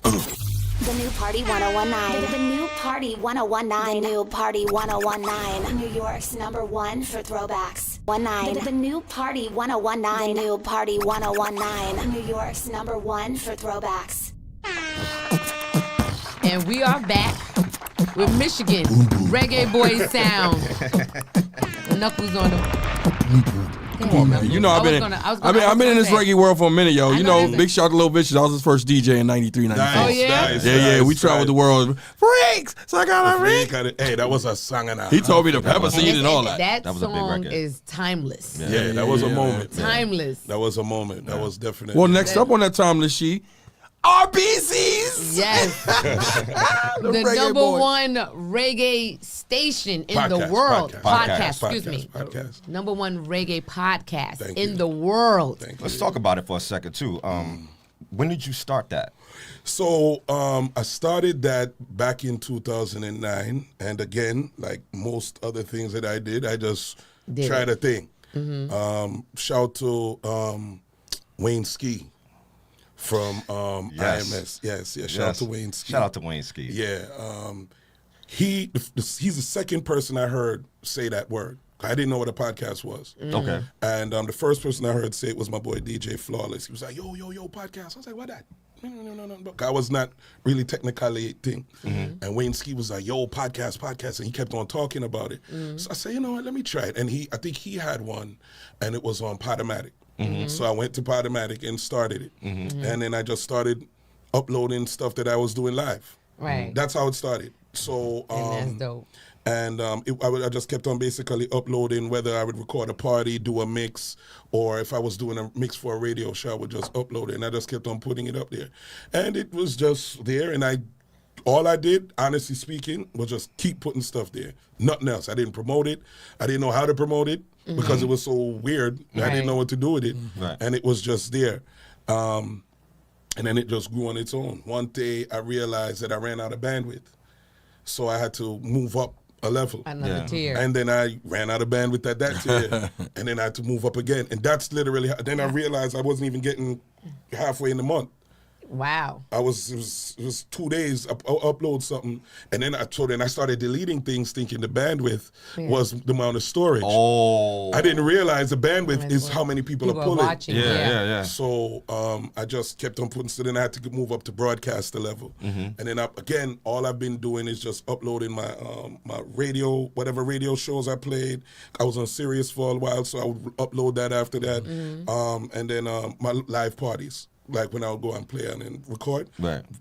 The new Party 1019. The new Party 1019. The new Party 1019. New York's #1 for throwbacks. 19. The new Party 1019. The new Party 1019. New York's #1 for throwbacks. And we are back with Mishigan Reggaeboyz Sound. Knuckles on them. Come on, man. I've been in this reggae world for a minute, yo. Big shout out to Lil Vicious. I was his first DJ in 93, 94. Nice, yeah. We traveled the world. Freaks! So I got a freak. Hey, that was a song and a He told me the pepper seed and all that. That was a big song record. is timeless. Yeah, that was a moment. Timeless. That was a moment. That was definitely. Well, next up on that timeless sheet, RBCs. Yes. the #1 reggae station in the world. Podcast. Excuse me. Podcast. #1 reggae podcast Thank in you. the world. Let's talk about it for a second too. When did you start that? So I started that back in 2009, and again, like most other things that I did, I just tried a thing. Shout to Wayne Ski from IMS. Yes. Shout out to Wayne Ski. Shout out to Wayne Ski. Yeah. He's the second person I heard say that word. I didn't know what a podcast was. Okay. And the first person I heard say it was my boy DJ Flawless. He was like, yo, podcast. I was like, what that? No. I was not really technically thing. And Wayne Ski was like, yo, podcast. And he kept on talking about it. So I said, you know what, let me try it. And I think he had one, and it was on Podomatic. So I went to Podomatic and started it. And then I just started uploading stuff that I was doing live. Right. That's how it started. So And that's dope. And I just kept on basically uploading, whether I would record a party, do a mix, or if I was doing a mix for a radio show, I would just upload it. And I just kept on putting it up there. And it was just there. And all I did, honestly speaking, was just keep putting stuff there. Nothing else. I didn't promote it. I didn't know how to promote it because it was so weird. Right. I didn't know what to do with it. Right. And it was just there. And then it just grew on its own. One day I realized that I ran out of bandwidth. So I had to move up a level. Another tier. And then I ran out of bandwidth at that tier. And then I had to move up again. And that's literally, then I realized I wasn't even getting halfway in the month. Wow. It was 2 days, upload something. And then I started deleting things thinking the bandwidth was the amount of storage. Oh. I didn't realize the bandwidth is how many people are pulling. Watching. Yeah. So I just kept on putting, so then I had to move up to broadcaster level. And then again, all I've been doing is just uploading my my radio, whatever radio shows I played. I was on Sirius for a while, so I would upload that after that. And then my live parties. Like when I would go and play and then record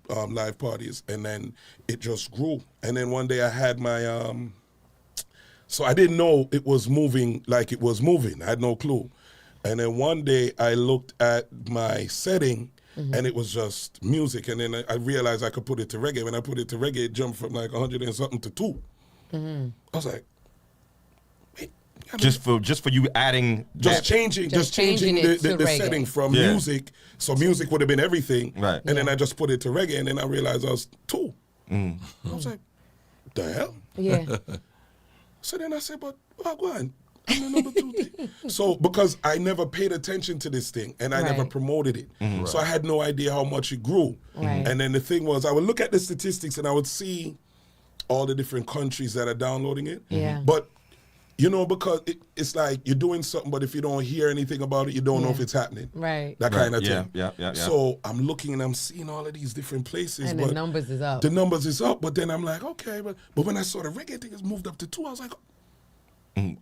live parties, and then it just grew. And then one day I had my, so I didn't know it was moving like it was moving. I had no clue. And then one day I looked at my setting, and it was just music. And then I realized I could put it to reggae. When I put it to reggae, it jumped from like 100 and something to 2. I was like, Just for you adding changing the setting from music. So music would have been everything. Right. And then I just put it to reggae, and then I realized I was 2. I was like, the hell? Yeah. So then I said, but go on. I'm the number 2 thing. So because I never paid attention to this thing, and I never promoted it. So I had no idea how much it grew. And then the thing was, I would look at the statistics and I would see all the different countries that are downloading it. Yeah. But because it's like you're doing something, but if you don't hear anything about it, you don't know if it's happening. Right. That kind of thing. Yeah. So I'm looking and I'm seeing all of these different places. And but the numbers is up. The numbers is up, but then I'm like, okay. But when I saw the reggae thing has moved up to 2, I was like,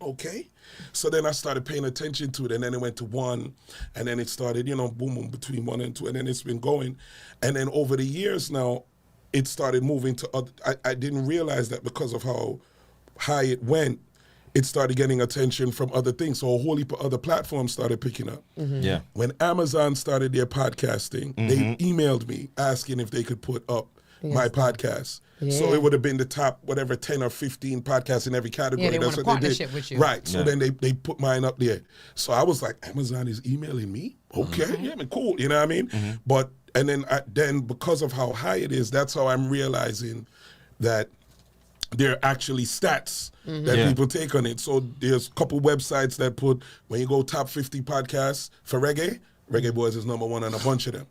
okay. So then I started paying attention to it, and then it went to 1, and then it started, boom, between 1 and 2, and then it's been going. And then over the years now, it started moving to other. I didn't realize that because of how high it went, it started getting attention from other things. So a whole heap of other platforms started picking up. Yeah. When Amazon started their podcasting, they emailed me asking if they could put up my podcast. Yeah. So it would have been the top, whatever, 10 or 15 podcasts in every category. Yeah, they That's want a what partnership they did. with you. Right. So then they put mine up there. So I was like, Amazon is emailing me? Okay. Yeah, I mean, cool. You know what I mean? But, and then because of how high it is, that's how I'm realizing that there are actually stats that people take on it. So there's a couple websites that put, when you go top 50 podcasts for Reggaeboyz is number one on a bunch of them.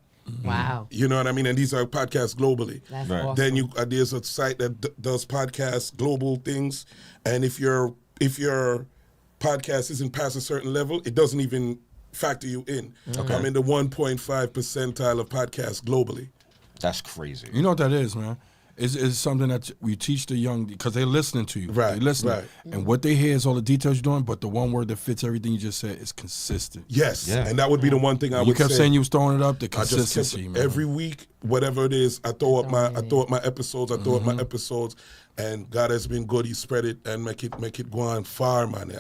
Wow. You know what I mean? And these are podcasts globally. That's awesome. Then there's a site that does podcasts, global things. And if your podcast isn't past a certain level, it doesn't even factor you in. Okay. I'm in the 1.5 percentile of podcasts globally. That's crazy. You know what that is, man? It's something that we teach the young, because they're listening to you. Right, they're listening. right. And what they hear is all the details you're doing, but the one word that fits everything you just said is consistent. Yes, and that would be the one thing I would say. You kept saying you was throwing it up, the I just consistency, kept, man. every week, whatever it is, I throw up my episodes, and God has been good. He spread it and make it go on far, man.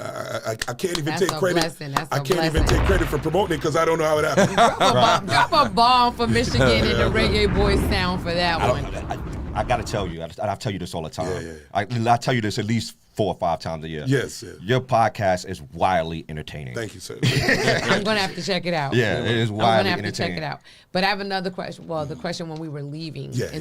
I can't even take credit. I can't even take credit for promoting it because I don't know how it happened. Drop a bomb for Michigan and the Reggaeboyz Sound for that one. I gotta tell you, I tell you this all the time. Yeah. I tell you this at least 4 or 5 times a year. Yes. Your podcast is wildly entertaining. Thank you, sir. I'm gonna have to check it out. Yeah, it is wildly I'm gonna have entertaining. to check it out. But I have another question. Well, the question when we were leaving going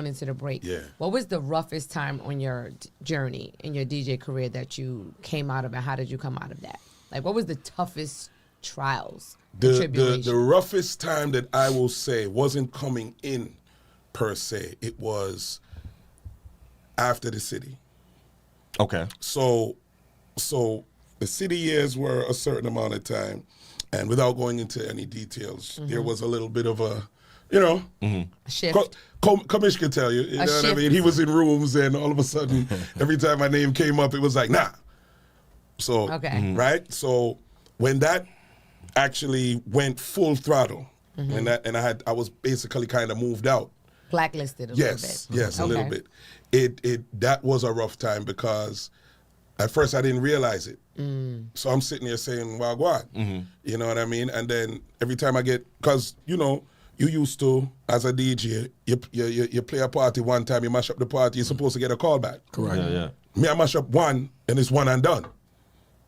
into the break. Yeah. What was the roughest time on your journey in your DJ career that you came out of, and how did you come out of that? Like, what was the toughest trials? The roughest time that I will say wasn't coming in per se. It was after the city. Okay. So the city years were a certain amount of time, and without going into any details, there was a little bit of a, shift. Kamish can tell you, know what I mean? He was in rooms, and all of a sudden, every time my name came up, it was like, nah. So, right? So when that actually went full throttle, and I was basically kind of moved out. Blacklisted a little bit. Yes, a little bit. That was a rough time because at first I didn't realize it. So I'm sitting there saying, well, what? You know what I mean? And then every time I get, because, you used to, as a DJ, you play a party one time, you mash up the party, you're supposed to get a call back. Correct. Yeah. Me, I mash up one, and it's one and done.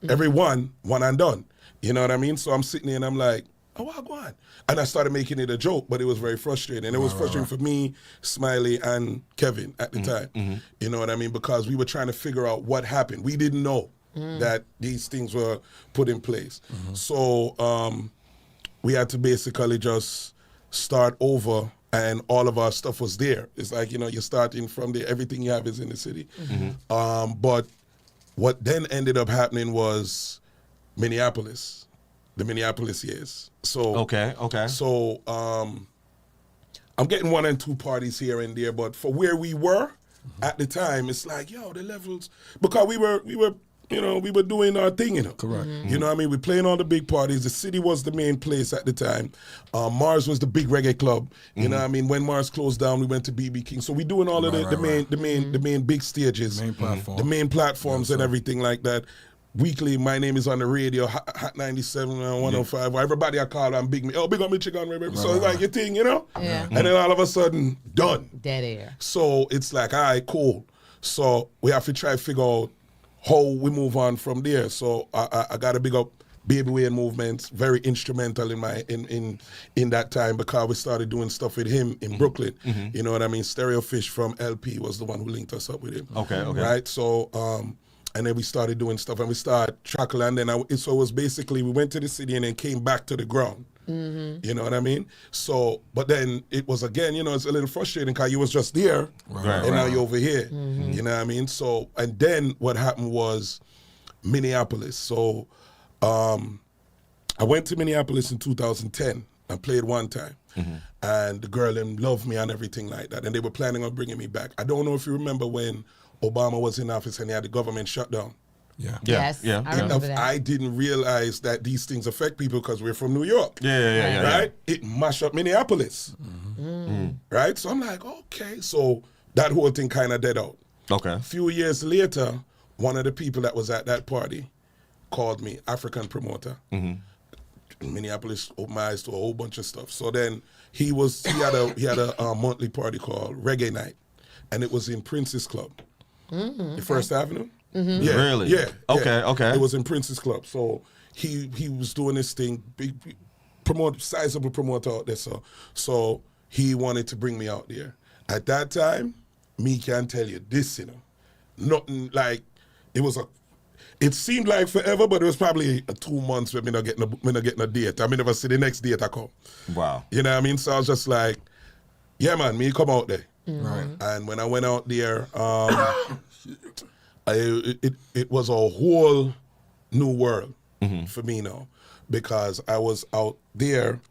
Every one and done. You know what I mean? So I'm sitting there and I'm like, oh, what go on? And I started making it a joke, but it was very frustrating. And it was frustrating for me, Smiley, and Kevin at the time. You know what I mean? Because we were trying to figure out what happened. We didn't know that these things were put in place. So we had to basically just start over, and all of our stuff was there. It's like, you're starting from there. Everything you have is in the city. But what then ended up happening was Minneapolis. The Minneapolis years. So Okay. So I'm getting 1 and 2 parties here and there, but for where we were at the time, it's like, the levels, because we were doing our thing, Correct. You know what I mean? We're playing all the big parties. The city was the main place at the time. Mars was the big reggae club. You know what I mean? When Mars closed down, we went to BB King. So we're doing all of the main big stages, the main platforms and everything like that. Weekly, my name is on the radio, Hot 97 and 105. Everybody I call, I'm big up Michigan, baby. So it's like your thing, Yeah. And then all of a sudden, done. Dead air. So it's like, all right, cool. So we have to try to figure out how we move on from there. So I got to big up Baby Wayne Movement, very instrumental in my in that time, because we started doing stuff with him in Brooklyn. You know what I mean? Stereo Fish from LP was the one who linked us up with him. Okay. Right? So and then we started doing stuff, and we started truckling. And then so it was basically, we went to the city and then came back to the ground. You know what I mean? So, but then it was again, it's a little frustrating because you was just there, and now you're over here. You know what I mean? So, and then what happened was Minneapolis. So, I went to Minneapolis in 2010 and played one time. And the girl loved me and everything like that. And they were planning on bringing me back. I don't know if you remember when Obama was in office and he had the government shut down. Yes. I remember that. I didn't realize that these things affect people because we're from New York. Right? It mashed up Minneapolis. Right? So I'm like, okay. So that whole thing kind of dead out. Okay. A few years later, one of the people that was at that party called me, African promoter. Minneapolis opened my eyes to a whole bunch of stuff. So then he had a monthly party called Reggae Night, and it was in Princess Club, the First Avenue. Mm-hmm. Yeah, really? Yeah. Okay. It was in Princess Club. So he was doing this thing, big sizable promoter out there. So he wanted to bring me out there. At that time, me can't tell you this, nothing like it seemed like forever, but it was probably 2 months when me not getting a date. I mean, never see the next date I come. Wow. You know what I mean? So I was just like, yeah, man, me come out there. Mm-hmm. Right. And when I went out there, it was a whole new world for me now, because I was out there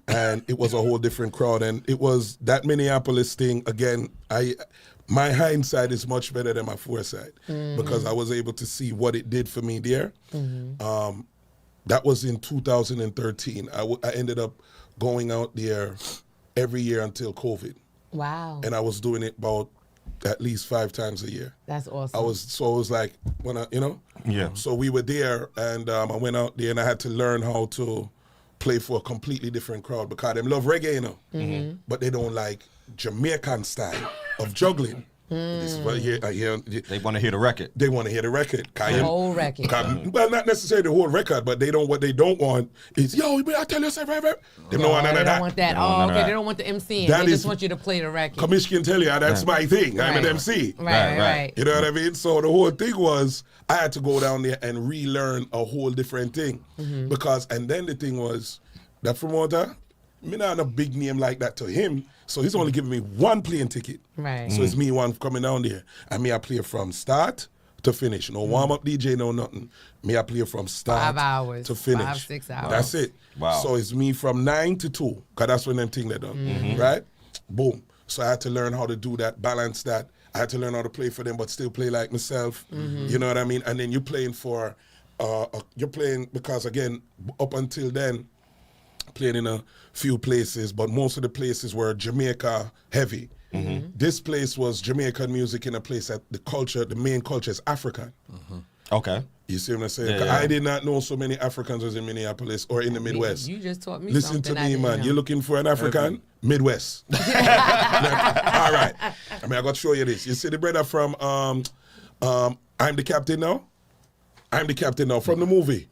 and it was a whole different crowd, and it was that Minneapolis thing again. My hindsight is much better than my foresight, because I was able to see what it did for me there. That was in 2013. I ended up going out there every year until COVID. Wow. And I was doing it about at least 5 times a year. That's awesome. I was like, when yeah. So we were there, and I went out there, and I had to learn how to play for a completely different crowd, because they love reggae, but they don't like Jamaican style of juggling. This is what I hear. They want to hear the record. They want to hear the record. The whole record. Well, not necessarily the whole record, but what they don't want is, yo, I tell you, they don't want none of that. They don't want that. Oh, okay. They don't want the MCing. They just want you to play the record. Commission can tell you, that's my thing. I'm an MC. Right. You know what I mean? So the whole thing was, I had to go down there and relearn a whole different thing. Because, and then the thing was, that promoter, me not a big name like that to him, so he's only giving me one playing ticket. Right. So it's me one coming down there. And me I play from start to finish. No warm-up DJ, no nothing. Me I play from start 5 hours, to finish. 5, 6 hours. That's it. Wow. So it's me from 9 to 2, because that's when them thing they done. Right? Boom. So I had to learn how to do that, balance that. I had to learn how to play for them, but still play like myself. You know what I mean? And then you're playing because, again, up until then, playing in a few places, but most of the places were Jamaica heavy. This place was Jamaican music in a place that the main culture is African. Okay. You see what I'm saying? Yeah. I did not know so many Africans was in Minneapolis or in the Midwest. You just taught me Listen something. to me, man. You're looking for an African? Midwest. All right. I mean, I got to show you this. You see the brother from I'm the Captain Now? I'm the Captain Now from the movie.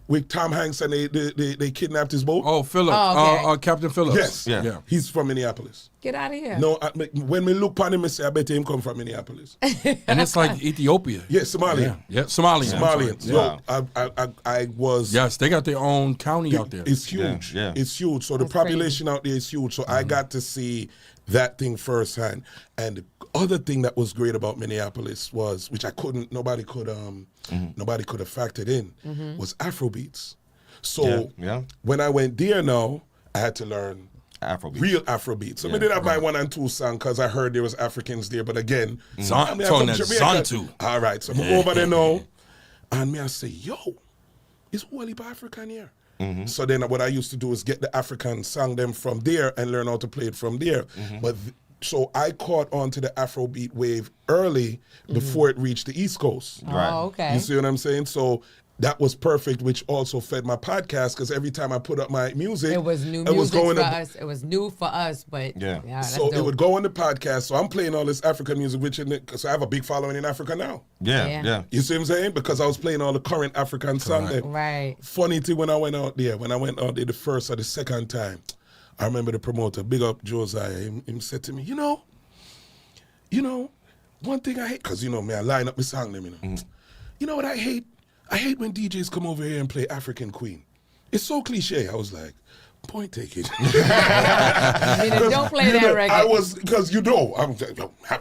With Tom Hanks, and they kidnapped his boat. Oh, Phillips. Oh, okay. Captain Phillips. Yes. Yeah. He's from Minneapolis. Get out of here. No, when we look upon him, I say, I bet him come from Minneapolis. And it's like Ethiopia. Yeah, Somalia. Yeah, Somalian. Somalians. Wow. So I was... Yes, they got their own county out there. It's huge. Yeah. It's huge. So That's the population out there is huge. So I got to see that thing firsthand. And the other thing that was great about Minneapolis was, which nobody could have factored in, was Afrobeats. So when I went there now, I had to learn real Afrobeat. So I did have my 1 and 2 song, because I heard there was Africans there. But again, Zantu. All right, so I'm over there now, and me I say, yo, it's whole heap of African here. So then what I used to do is get the African song them from there and learn how to play it from there. But so I caught on to the Afrobeat wave early before it reached the East Coast. Right. Oh, okay. You see what I'm saying? So that was perfect, which also fed my podcast, because every time I put up my music, it was new music for us. It was new for us, but that's so dope. it would go on the podcast. So I'm playing all this African music, because I have a big following in Africa now. Yeah. You see what I'm saying? Because I was playing all the current African songs. Right. Funny thing, when I went out there the first or the second time, I remember the promoter, big up Josiah, him said to me, you know, one thing I hate, because me, I line up my song them, You know what I hate? I hate when DJs come over here and play African Queen. It's so cliche. I was like, point taken. Don't play that record. I was, because I'm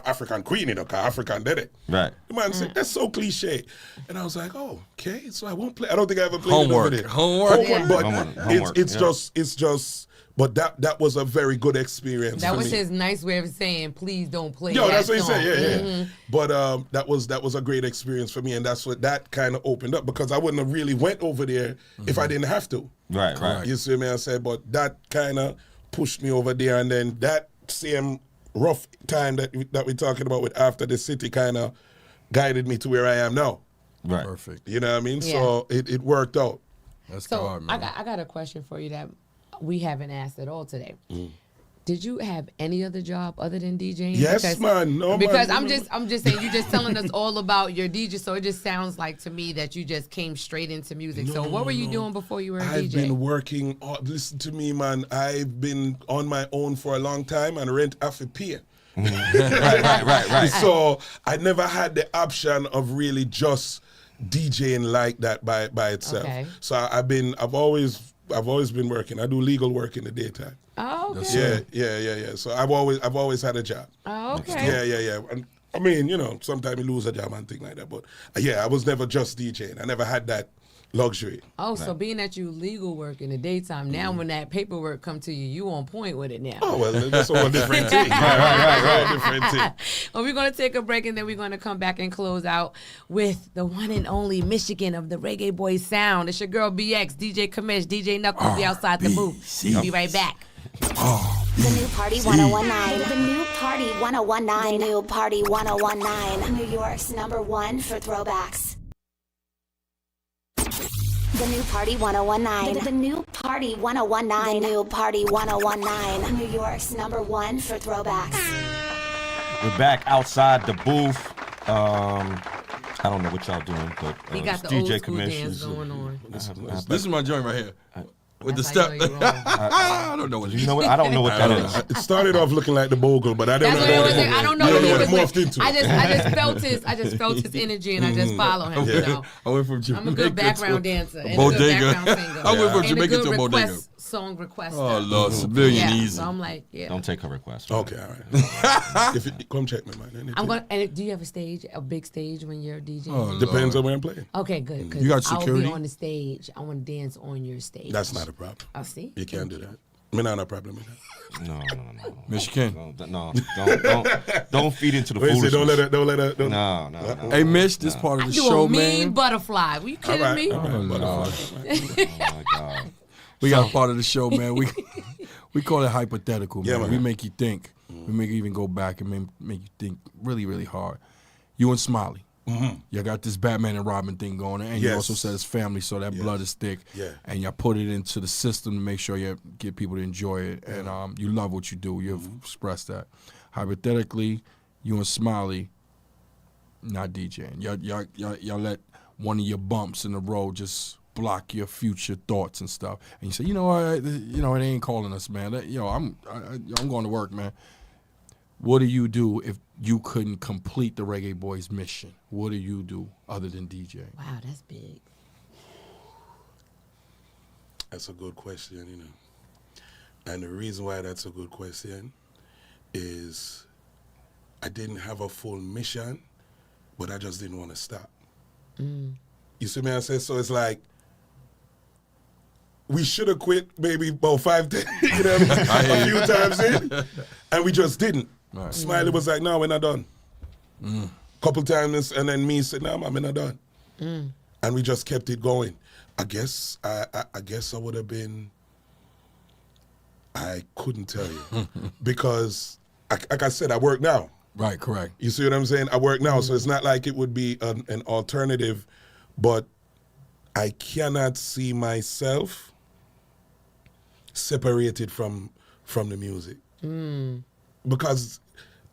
African Queen, because African did it. Right. The man said, that's so cliche. And I was like, oh, okay, so I won't play. I don't think I ever played it over there. Homework. But it's just, but that was a very good experience. That for was me. his nice way of saying, please don't play that's what he song. said, yeah. But that was a great experience for me, and that's what that kind of opened up, because I wouldn't have really went over there if I didn't have to. Right. You see me? I said, but that kind of pushed me over there, and then that same rough time that we're talking about with After the City kind of guided me to where I am now. Right. Perfect. You know what I mean? Yeah. So it worked out. That's So hard, man. I got a question for you that we haven't asked at all today. Did you have any other job other than DJing? Yes, man. No, because man. I'm just saying, you just telling us all about your DJ, so it just sounds like to me that you just came straight into music. So what were you doing before you were a DJ? I've been working. Listen to me, man. I've been on my own for a long time and rent off a pay. Right. So I never had the option of really just DJing like that by itself. Okay. So I've always been working. I do legal work in the daytime. Oh, okay. Yeah. So I've always had a job. Oh, okay. Yeah. And, I mean, sometimes you lose a job and things like that. But yeah, I was never just DJing. I never had that luxury. Oh, so being that you legal work in the daytime, now when that paperwork come to you, you on point with it now. Oh, well, that's a whole different thing. Right. Different thing. Well, we're going to take a break, and then we're going to come back and close out with the one and only Mishigan of the Reggaeboyz Sound. It's your girl BX, DJ Kamish, DJ Knuckles, be outside the booth. We'll be right back. The new Party 1019. The new Party 1019. The new Party 1019. New York's #1 for throwbacks. The new Party 1019. The new Party 1019. The new Party 1019. New York's #1 for throwbacks. We're back outside the booth. I don't know what y'all doing, but He got the DJ old school Kamish dance going on. This is my joint right here. With the That's step. how you know you're wrong. I don't know what you know what? I don't know what that is. It started off looking like the Bogle, but I don't That's know what what it was. I don't know what what it he was. morphed into. I just felt his energy, and I just follow him. You know, I went from Jamaica I'm a good background to dancer and bodega. a good background singer. I went from and a Jamaica good to a bodega. song requester. Oh, Lord, civilian yeah. easy. So I'm like, yeah. Don't take her request. Okay, all right. Come check me, man. Anything. I'm gonna. And do you have a big stage when you're DJing? Oh, Depends on where I'm playing. Okay, good. 'Cause You got I'll security? be on the stage. I want to dance on your stage. That's not a problem. I see. You can't do that. Me not a problem with that. No. Michigan. No. Don't feed into the Wait, foolishness. don't let her. Don't. No. Hey, Mish, this part of the I do show, a mean man. butterfly. Were you kidding me? All right. Oh, Lord. Oh my God. We got a part of the show, man. We call it hypothetical, man. Yeah, man. We make you think. We make you even go back and make you think really, really hard. You and Smiley. Mm-hmm. You got this Batman and Robin thing going on, and you Yes. also said it's family, so that blood is thick. Yeah. And you put it into the system to make sure you get people to enjoy it, and you love what you do. You've expressed that. Hypothetically, you and Smiley not DJing. Y'all let one of your bumps in the road just block your future thoughts and stuff, and you say, it ain't calling us, man. I'm going to work, man. What do you do if you couldn't complete the Reggaeboyz mission? What do you do other than DJ? Wow, that's big. That's a good question, And the reason why that's a good question is I didn't have a full mission, but I just didn't want to stop. You see me? I say, so it's like, we should have quit maybe about 5, 10, a few times in, and we just didn't. Right. Smiley was like, no, we're not done. Couple times, and then me said, no, man, we're not done. And we just kept it going. I guess I would have been, I couldn't tell you. Because, like I said, I work now. Right, correct. You see what I'm saying? I work now, so it's not like it would be an alternative, but I cannot see myself separated from the music. Because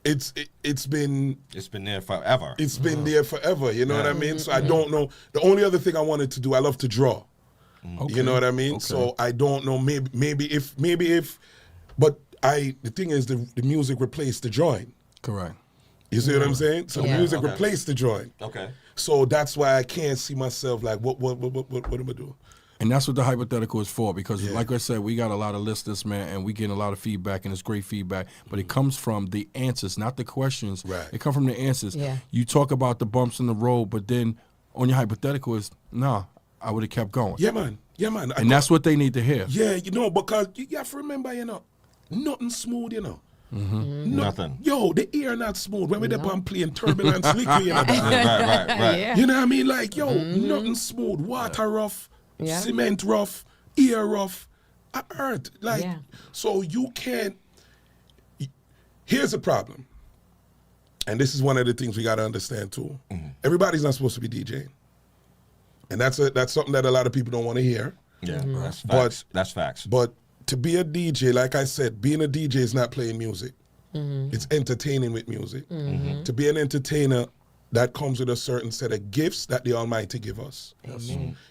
it's been there forever. It's been there forever, you know what I mean? So I don't know. The only other thing I wanted to do, I love to draw. Okay. You know what I mean? Okay. So I don't know, maybe if but the thing is the music replaced the drawing. Correct. You see what I'm saying? So the music replaced the drawing. Okay. So that's why I can't see myself like what am I doing? And that's what the hypothetical is for, because like I said, we got a lot of listeners, man, and we getting a lot of feedback, and it's great feedback, but it comes from the answers, not the questions. Right. It comes from the answers. Yeah. You talk about the bumps in the road, but then on your hypothetical is, I would have kept going. Yeah, man. And that's what they need to hear. Yeah, because you have to remember, nothing smooth, Nothing. Yo, the air not smooth. When we're there on playing turbulence, liquid, Right. Yeah. You know what I mean? Like, nothing smooth. Water rough, cement rough, air rough, earth. Like, so you can't. Here's the problem. And this is one of the things we got to understand too. Everybody's not supposed to be DJing. And that's something that a lot of people don't want to hear. Yeah, that's facts. That's facts. But to be a DJ, like I said, being a DJ is not playing music. It's entertaining with music. To be an entertainer, that comes with a certain set of gifts that the Almighty give us.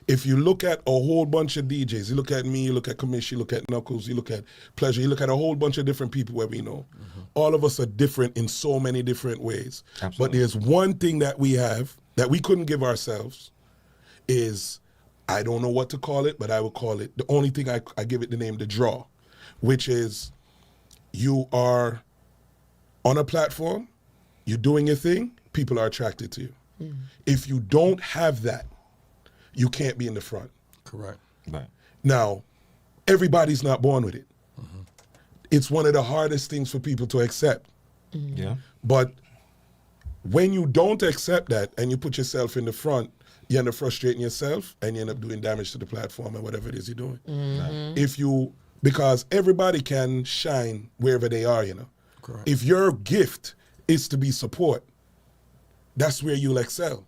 If you look at a whole bunch of DJs, you look at me, you look at Kamish, you look at Knuckles, you look at Pleasure, you look at a whole bunch of different people where we know. All of us are different in so many different ways. Absolutely. But there's one thing that we have that we couldn't give ourselves is, I don't know what to call it, but I would call it, the only thing I give it the name, the draw, which is you are on a platform, you're doing your thing, people are attracted to you. If you don't have that, you can't be in the front. Correct. Right. Now, everybody's not born with it. It's one of the hardest things for people to accept. Yeah. But when you don't accept that and you put yourself in the front, you end up frustrating yourself and you end up doing damage to the platform and whatever it is you're doing. Because everybody can shine wherever they are, you know. Correct. If your gift is to be support, that's where you'll excel.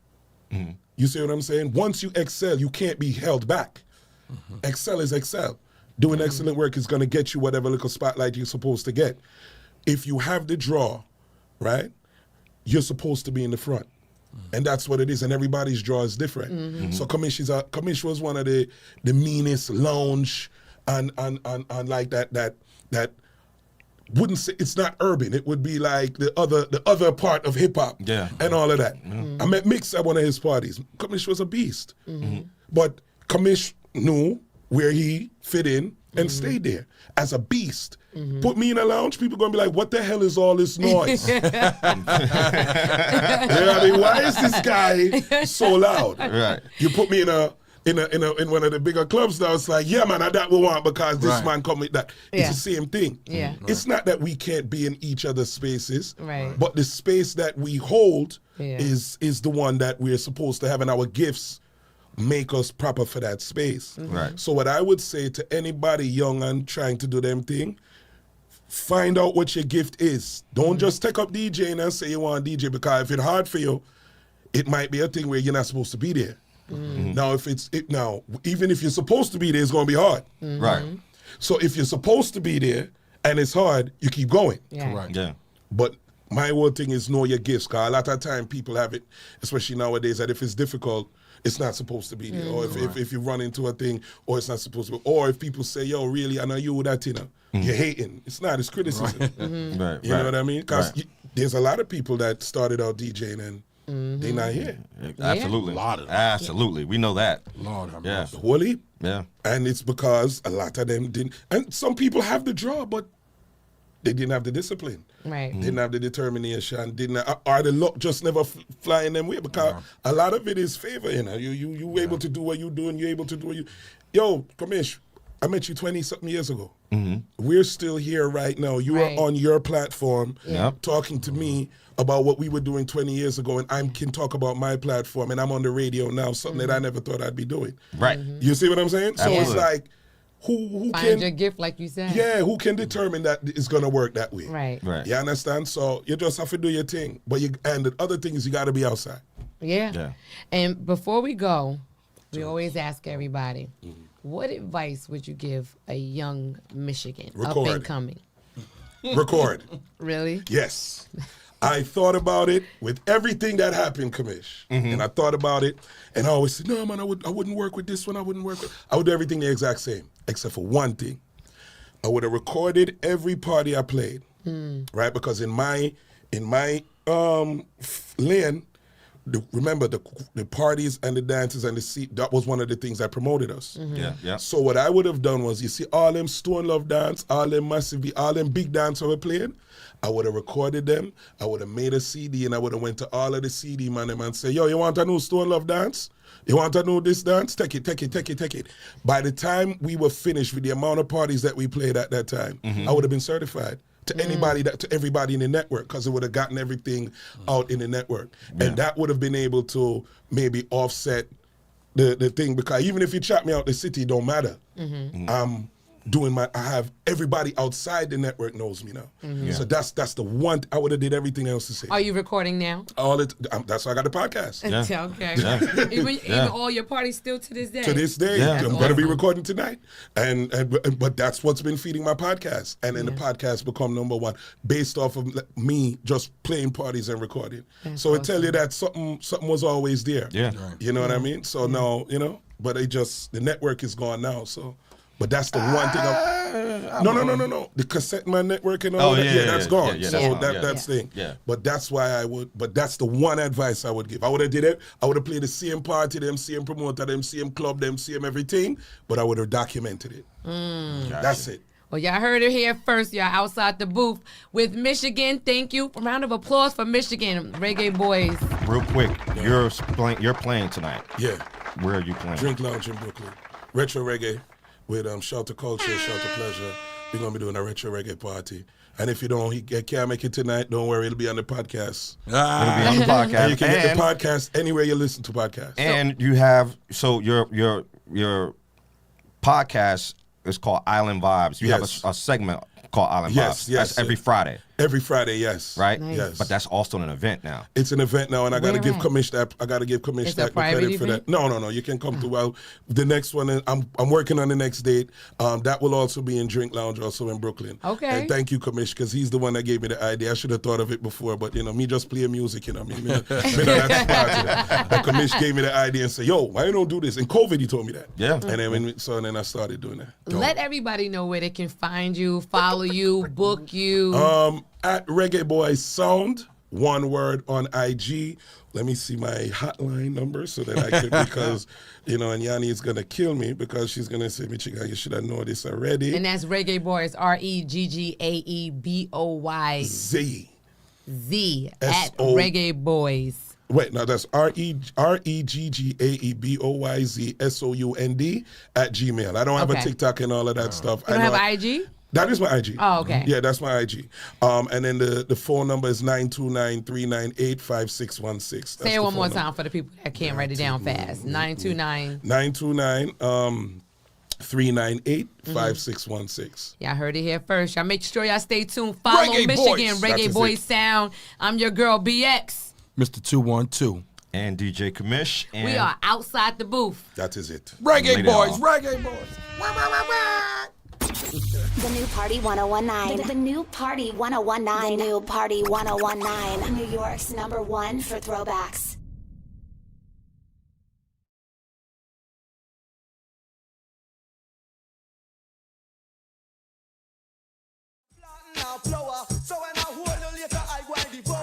You see what I'm saying? Once you excel, you can't be held back. Excel is excel. Doing excellent work is going to get you whatever little spotlight you're supposed to get. If you have the draw, right, you're supposed to be in the front. And that's what it is. And everybody's draw is different. So Kamish was one of the meanest lounge and like that wouldn't say, it's not urban. It would be like the other part of hip hop and all of that. I met Mix at one of his parties. Kamish was a beast. But Kamish knew where he fit in and stayed there as a beast. Put me in a lounge, people gonna be like, what the hell is all this noise? You know what I mean? Why is this guy so loud? Right. You put me in one of the bigger clubs now, it's like, yeah, man, that we want because this man come with that. It's the same thing. It's not that we can't be in each other's spaces, but the space that we hold is the one that we're supposed to have, and our gifts make us proper for that space. Right. So what I would say to anybody young and trying to do them thing, find out what your gift is. Don't just take up DJing and say you want to DJ, because if it's hard for you, it might be a thing where you're not supposed to be there. Now, even if you're supposed to be there, it's going to be hard. Right. So if you're supposed to be there and it's hard, you keep going. Correct. Yeah. But my whole thing is know your gifts, because a lot of time people have it, especially nowadays, that if it's difficult, it's not supposed to be there. Or if you run into a thing, or it's not supposed to be. Or if people say, yo, really, I know you that, you know, you're hating. It's not, it's criticism. Right. You know what I mean? Because there's a lot of people that started out DJing and they're not here. Absolutely. A lot of them. Absolutely. We know that. Lord have Yeah. mercy. Whole heap. Yeah. And it's because a lot of them didn't. And some people have the draw, but they didn't have the discipline. Didn't have the determination. Or the luck just never flying them way, because a lot of it is favor, you know. You able to do what you do, and you're able to do what you. Yo, Kamish, I met you 20-something years ago. We're still here right now. You are on your platform talking to me about what we were doing 20 years ago, and I can talk about my platform, and I'm on the radio now, something that I never thought I'd be doing. Right. You see what I'm saying? So it's like, who Find can your gift, like you said. Yeah, who can determine that it's gonna work that way? Right. You understand? So you just have to do your thing. And the other thing is you gotta be outside. Yeah. And before we go, we always ask everybody, what advice would you give a young Mishigan up and coming? Record. Really? Yes. I thought about it with everything that happened, Kamish. And I thought about it, and I always said, no, man, I wouldn't work with this one. I would do everything the exact same, except for one thing. I would have recorded every party I played, right? Because in my lane, remember the parties and the dances and the seat, that was one of the things that promoted us. Yeah. So what I would have done was, you see all them Stone Love dance, all them big dance I were playing, I would have recorded them, I would have made a CD, and I would have went to all of the CD man and say, yo, you want a new Stone Love dance? You want to know this dance? Take it. By the time we were finished with the amount of parties that we played at that time, I would have been certified to everybody in the network, because it would have gotten everything out in the network. And that would have been able to maybe offset the thing, because even if you chop me out the city, it don't matter. I have everybody outside the network knows me now. Mm-hmm. So that's the one. I would have did everything else to say. Are you recording now? That's why I got the podcast. Yeah. Okay. Yeah. Even all your parties still to this day. To this day, I'm going to be recording tonight, but that's what's been feeding my podcast, and then the podcast become number one based off of me just playing parties and recording. So it tell you that something was always there. Yeah, you know what I mean. So now but the network is gone now. So. But that's the one thing. No. The cassette man network and all that. That's gone. So that's thing. Yeah. But that's why But that's the one advice I would give. I would have did it. I would have played the same party, them same promoter, them same club, them same everything. But I would have documented it. That's it. Well, y'all heard it here first. Y'all outside the booth with Mishigan. Thank you. A round of applause for Mishigan Reggaeboyz. Real quick, you're playing tonight. Yeah. Where are you playing? Drink Lounge in Brooklyn. Retro Reggae. With Shelter Culture, Shelter Pleasure. We're going to be doing a retro reggae party. And if you can't make it tonight, don't worry, it'll be on the podcast. It'll be on the podcast. And you can get the podcast anywhere you listen to podcasts. And you have, your podcast is called Island Vibes. You have a segment called Island Vibes. That's every Friday. Every Friday, yes. Right? Nice. Yes. But that's also an event now. It's an event now, and I got to give Commish that. It's the credit for that. No. You can come to the next one. I'm working on the next date. That will also be in Drink Lounge, also in Brooklyn. Okay. And thank you, Commish, because he's the one that gave me the idea. I should have thought of it before, but me just playing music. Me that Commish gave me the idea and said, "Yo, why you don't do this?" In COVID, he told me that. Yeah. And then I started doing that. Let everybody know where they can find you, follow you, book you. At Reggaeboyz Sound, one word on IG. Let me see my hotline number so that I can, because, and Yanni is going to kill me because she's going to say, Michigan, you should have known this already. And that's Reggaeboyz, REGGAEBOYZ. Z. At Reggaeboyz. Wait, no, that's REGGAEBOYZ SOUND at Gmail. I don't have a TikTok and all of that stuff. You don't have IG? That is my IG. Oh, okay. Yeah, that's my IG. And then the phone number is 929-398-5616. Say it one more time for the people that can't write it down fast. 929-398-5616. Y'all heard it here first. Y'all make sure y'all stay tuned. Follow Mishigan, Reggaeboyz Sound. I'm your girl, BX. Mr. 212. And DJ Commish. And we are outside the booth. That is it. Reggaeboyz. The new Party 1019. The new Party 1019. The new Party 1019. New York's #1 for throwbacks. Now, flower.